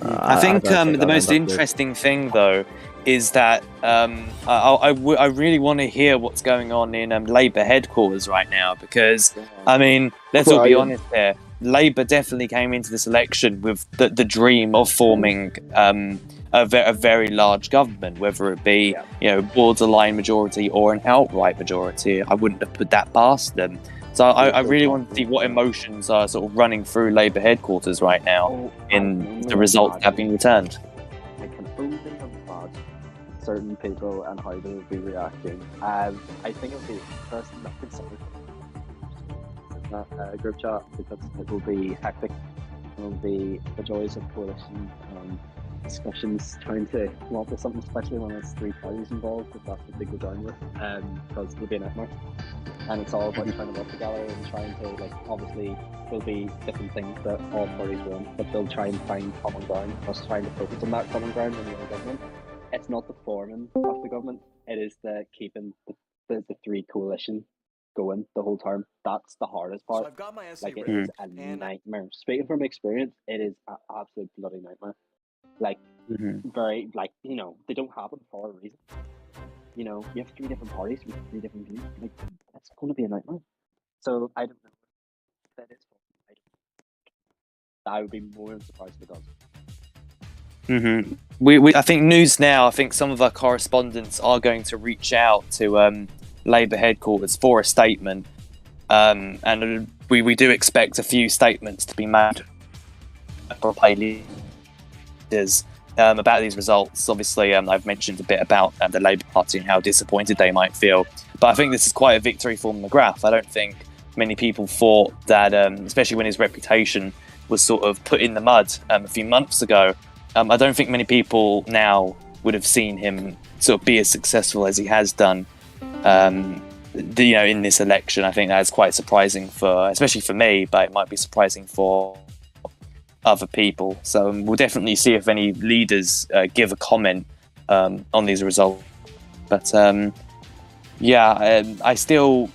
I think don't think the I'll most end up with- interesting thing, though, is that I really want to hear what's going on in Labour headquarters right now, because, I mean, let's all be honest here. Labour definitely came into this election with the dream of forming a very large government, whether it be borderline majority or an outright majority. I wouldn't have put that past them. So I really want to see what emotions are sort of running through Labour headquarters right now in the results that have been returned. I can only imagine certain people and how they will be reacting. I think it'll be interesting to consider that group chat, because it will be hectic. It will be the joys of coalition discussions, trying to come up with something, especially when there's 3 parties involved, if that's what they go down with, because it'll be a nightmare. And it's all about trying to work together and trying to, obviously there'll be different things that all parties want, but they'll try and find common ground, us trying to focus on that common ground in the government. It's not the forming of the government, it is the keeping the 3 coalition going the whole term. That's the hardest part. So I've got my essay It ready. is a nightmare. Speaking from experience, it is an absolute bloody nightmare. Very, they don't happen for a reason. You have 3 different parties with 3 different views. That's going to be a nightmare. So I don't know if that is. I would be more than surprised if it does. I think NewsNow, I think some of our correspondents are going to reach out to Labour headquarters for a statement, and we do expect a few statements to be made from leaders about these results. Obviously, I've mentioned a bit about the Labour Party and how disappointed they might feel, but I think this is quite a victory for McGrath. I don't think many people thought that, especially when his reputation was sort of put in the mud a few months ago, I don't think many people now would have seen him sort of be as successful as he has done in this election. I think that's quite surprising especially for me, but it might be surprising for other people. So we'll definitely see if any leaders give a comment on these results. But I'm still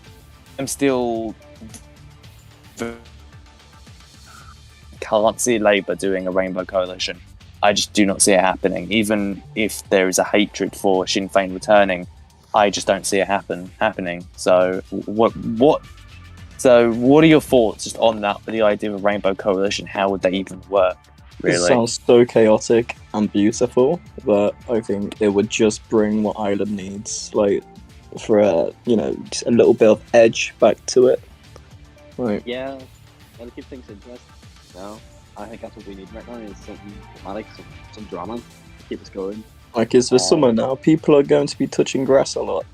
can't see Labour doing a rainbow coalition. I just do not see it happening. Even if there is a hatred for Sinn Féin returning, I just don't see it happening. So what are your thoughts just on that, the idea of a rainbow coalition? How would they even work, really? It sounds so chaotic and beautiful that I think it would just bring what Ireland needs, for just a little bit of edge back to it. Right. Yeah, it'll keep things interesting. I think that's what we need right now, is something dramatic, some drama, keep us going. It's the summer now. People are going to be touching grass a lot.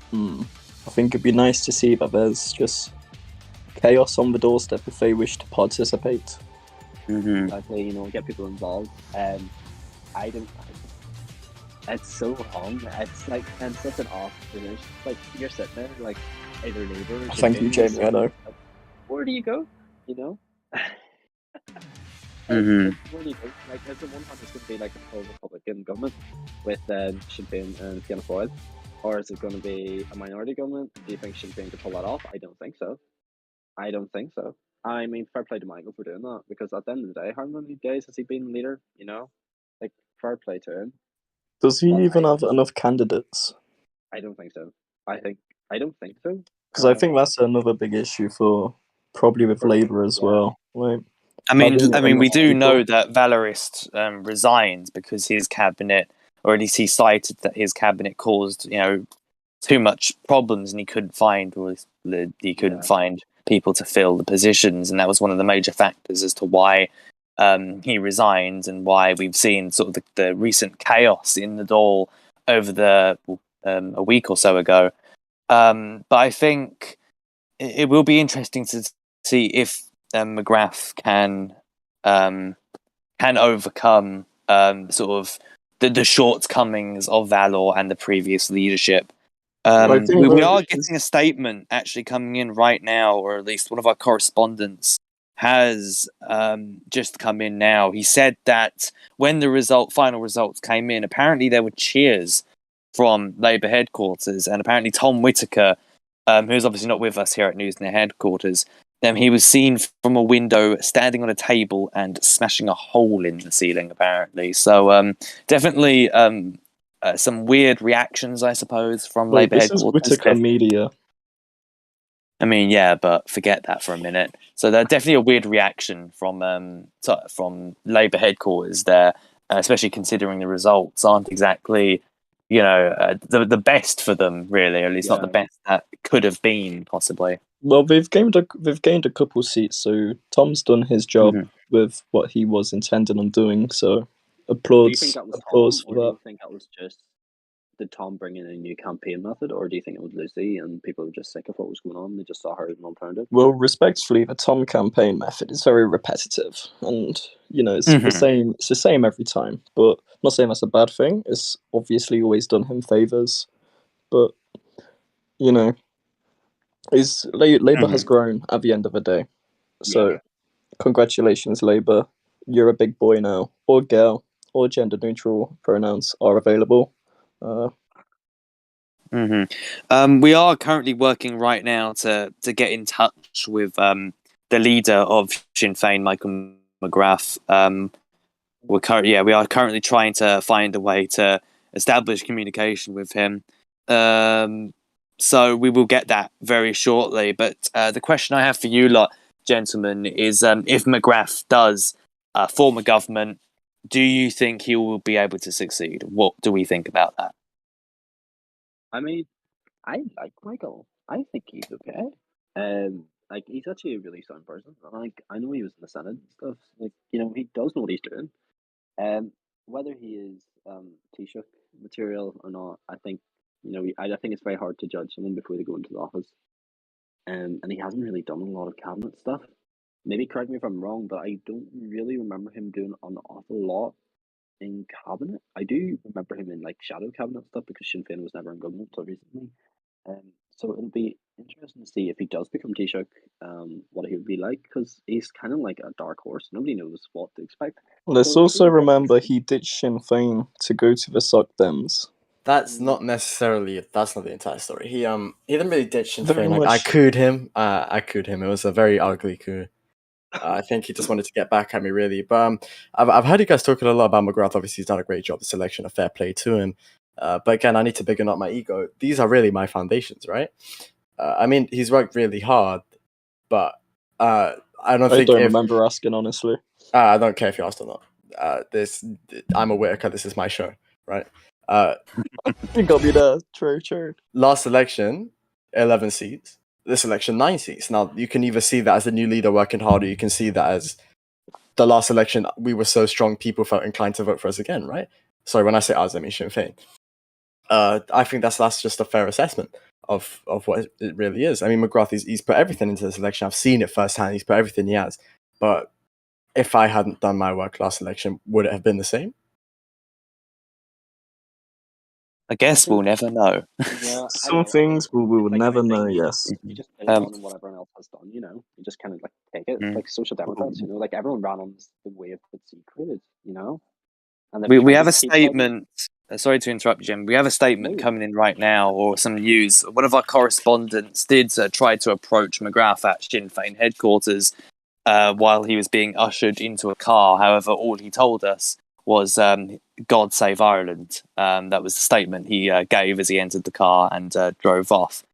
I think it'd be nice to see that there's just chaos on the doorstep if they wish to participate. Exactly, you know, get people involved. I don't. It's so wrong. It's like, and such an off finish. Like, you're sitting there, like, either Labour or Thank you, Sinn Féin, Jamie. I know. like, where do you go? You know. Mhm. Where do you go? Like, is it one hand it's going to be like a full Republican government with Sinn Féin and Fianna Fáil, or is it going to be a minority government? Do you think Sinn Féin could pull that off? I don't think so. I don't think so. I mean, fair play to Michael for doing that, because at the end of the day, how many days has he been leader? You know, like, fair play to him. Does he But even have enough candidates? I don't think so. I don't think so. Because I think that's another big issue for probably with For Labour as yeah. well. Like, I mean, having we enough do know people- that Valorist resigned because his cabinet, or at least he cited that his cabinet caused, too much problems, and he couldn't find, find people to fill the positions, and that was one of the major factors as to why he resigned, and why we've seen sort of the recent chaos in the Dáil over a week or so ago. But I think it will be interesting to see if McGrath can overcome sort of the shortcomings of Valor and the previous leadership. I think We that are is- getting a statement actually coming in right now, or at least one of our correspondents has just come in now. He said that when the final results came in, apparently there were cheers from Labour headquarters, and apparently Tom Whitaker, who's obviously not with us here at NewsNow headquarters, he was seen from a window standing on a table and smashing a hole in the ceiling, apparently. So definitely some weird reactions, I suppose, from Wait, Labour this is headquarters. Whitaker Media. I mean, yeah, but forget that for a minute. So there's definitely a weird reaction from Labour headquarters there, especially considering the results aren't exactly, the best for them, really, or at least not the best that could have been, possibly. Well, they've gained a couple seats, so Tom's done his job with what he was intending on doing. So, Do you think applause that was Tom, for or do that. you think that was just did Tom bring in a new campaign method, or do you think it was Lucy and people were just sick of what was going on? They just saw her as an alternative. Well, respectfully, the Tom campaign method is very repetitive, and it's the same. It's the same every time. But I'm not saying that's a bad thing. It's obviously always done him favors, but Labour has grown at the end of the day. So, congratulations, Labour. You're a big boy now, or girl, or gender neutral pronouns are available. We are currently working right now to get in touch with the leader of Sinn Féin, Michael McGrath. We are currently trying to find a way to establish communication with him. So we will get that very shortly. But the question I have for you lot, gentlemen, is if McGrath does form a government, do you think he will be able to succeed? What do we think about that? I mean, I like Michael. I think he's okay. Like, he's actually a really sound person. Like, I know he was in the Senate and stuff. Like, he does know what he's doing. Whether he is Taoiseach material or not, I think I think it's very hard to judge someone before they go into the office. And he hasn't really done a lot of cabinet stuff. Maybe correct me if I'm wrong, but I don't really remember him doing an awful lot in cabinet. I do remember him in like shadow cabinet stuff because Sinn Féin was never in government until recently. So it'll be interesting to see if he does become Taoiseach, what he would be like, because he's kind of like a dark horse. Nobody knows what to expect. Let's So also remember he ditched Sinn Féin to go to the Soc Dems. That's not necessarily. That's not the entire story. He didn't really ditch Sinn Very Féin. Like, I much. cooed him. It was a very ugly coup. I think he just wanted to get back at me, really. But I've heard you guys talking a lot about McGrath. Obviously, he's done a great job. The selection, a fair play to him. But again, I need to biggen up my ego. These are really my foundations, right? I mean, he's worked really hard, but I don't think. I don't remember asking, honestly. I don't care if you asked or not. I'm a Whitaker. This is my show, right? I think I'll be there. True. Last election, 11 seats. This election, 9 seats. Now, you can either see that as the new leader working harder, you can see that as the last election, we were so strong, people felt inclined to vote for us again, right? Sorry, when I say us, I mean Sinn Féin. I think that's just a fair assessment of what it really is. I mean, McGrath, he's put everything into this election. I've seen it firsthand. He's put everything he has. But if I hadn't done my work last election, would it have been the same? I guess we'll never know. Yeah, Some things we will like, never I know. think Yes. you just build Um, on what everyone else has done. You know, you just kind of like take it, Mm. like social democrats. You know, like everyone ran on the wave that he created. You know, and they've we tried have to a keep building. statement. Sorry to interrupt you, Jim. We have a statement No. coming in right now, or some news. One of our correspondents did try to approach McGrath at Sinn Féin headquarters while he was being ushered into a car. However, all he told us was "God save Ireland." That was the statement he gave as he entered the car and drove off.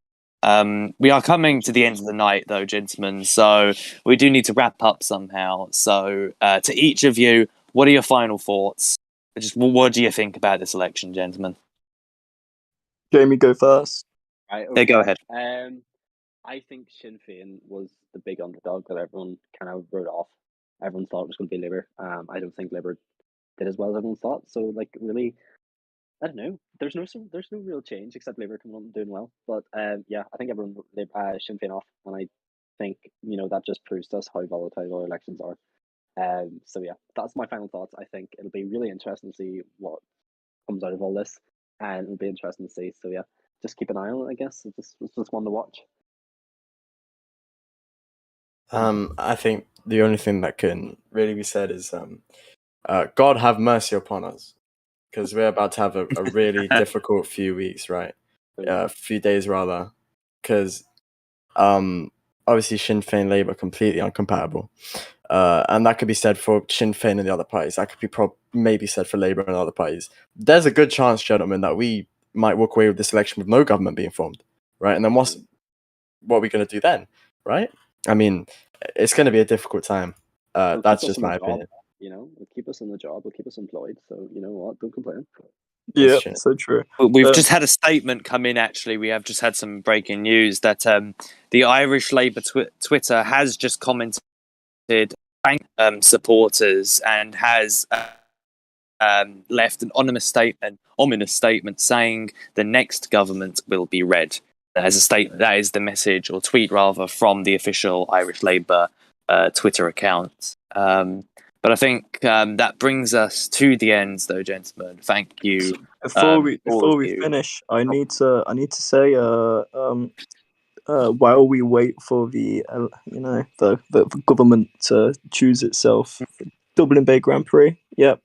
We are coming to the end of the night, though, gentlemen, so we do need to wrap up somehow. So, to each of you, what are your final thoughts? Just what do you think about this election, gentlemen? Jamie, go first. Right, Yeah, go ahead. I think Sinn Féin was the big underdog that everyone kind of wrote off. Everyone thought it was going to be Labour. I don't think Labour did as well as everyone thought. So, like, really, I don't know. There's no real change except Labour coming on and doing well. But yeah, I think everyone wrote Sinn Féin off, and I think that just proves to us how volatile our elections are. So yeah, that's my final thoughts. I think it'll be really interesting to see what comes out of all this, and it'll be interesting to see. So yeah, just keep an eye on it. I guess it's just one to watch. I think the only thing that can really be said is, God have mercy upon us, because we're about to have a really difficult few weeks, right? Few days rather, because obviously Sinn Féin Labour completely incompatible, and that could be said for Sinn Féin and the other parties. That could be maybe said for Labour and other parties. There's a good chance, gentlemen, that we might walk away with this election with no government being formed, right? And then what are we going to do then, right? I mean, it's going to be a difficult time. That's just my opinion. It'll keep us in the job. It'll keep us employed. So you know what? Don't complain. Yeah, so true. We've just had a statement come in, actually. We have just had some breaking news that the Irish Labour Twitter has just commented supporters and has left an ominous statement saying the next government will be red. As a statement, that is the message, or tweet rather, from the official Irish Labour Twitter account. But I think that brings us to the end, though, gentlemen. Thank you. Before we finish, I need to say while we wait for the the government to choose itself, Dublin Bay Grand Prix,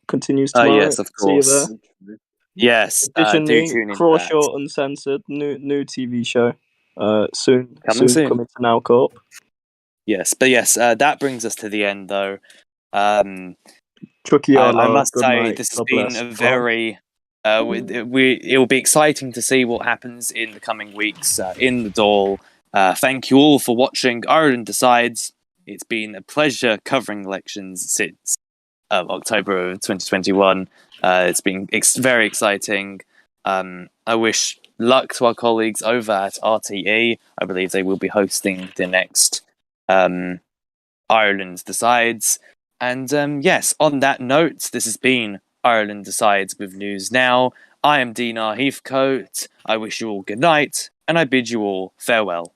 continues tomorrow. Yes, of course. See you there. Yes, do tune in. Crawshaw Uncensored, new TV show, soon soon. coming to Now Corp. Yes, but yes, that brings us to the end, though. Chucky, I must say night. this has been a very. It will be exciting to see what happens in the coming weeks in the Dáil. Thank you all for watching Ireland Decides. It's been a pleasure covering elections since October of 2021. It's been very exciting. I wish luck to our colleagues over at RTE. I believe they will be hosting the next Ireland Decides. And yes, on that note, this has been Ireland Decides with NewsNow. I am Dinar Heathcote. I wish you all good night, and I bid you all farewell.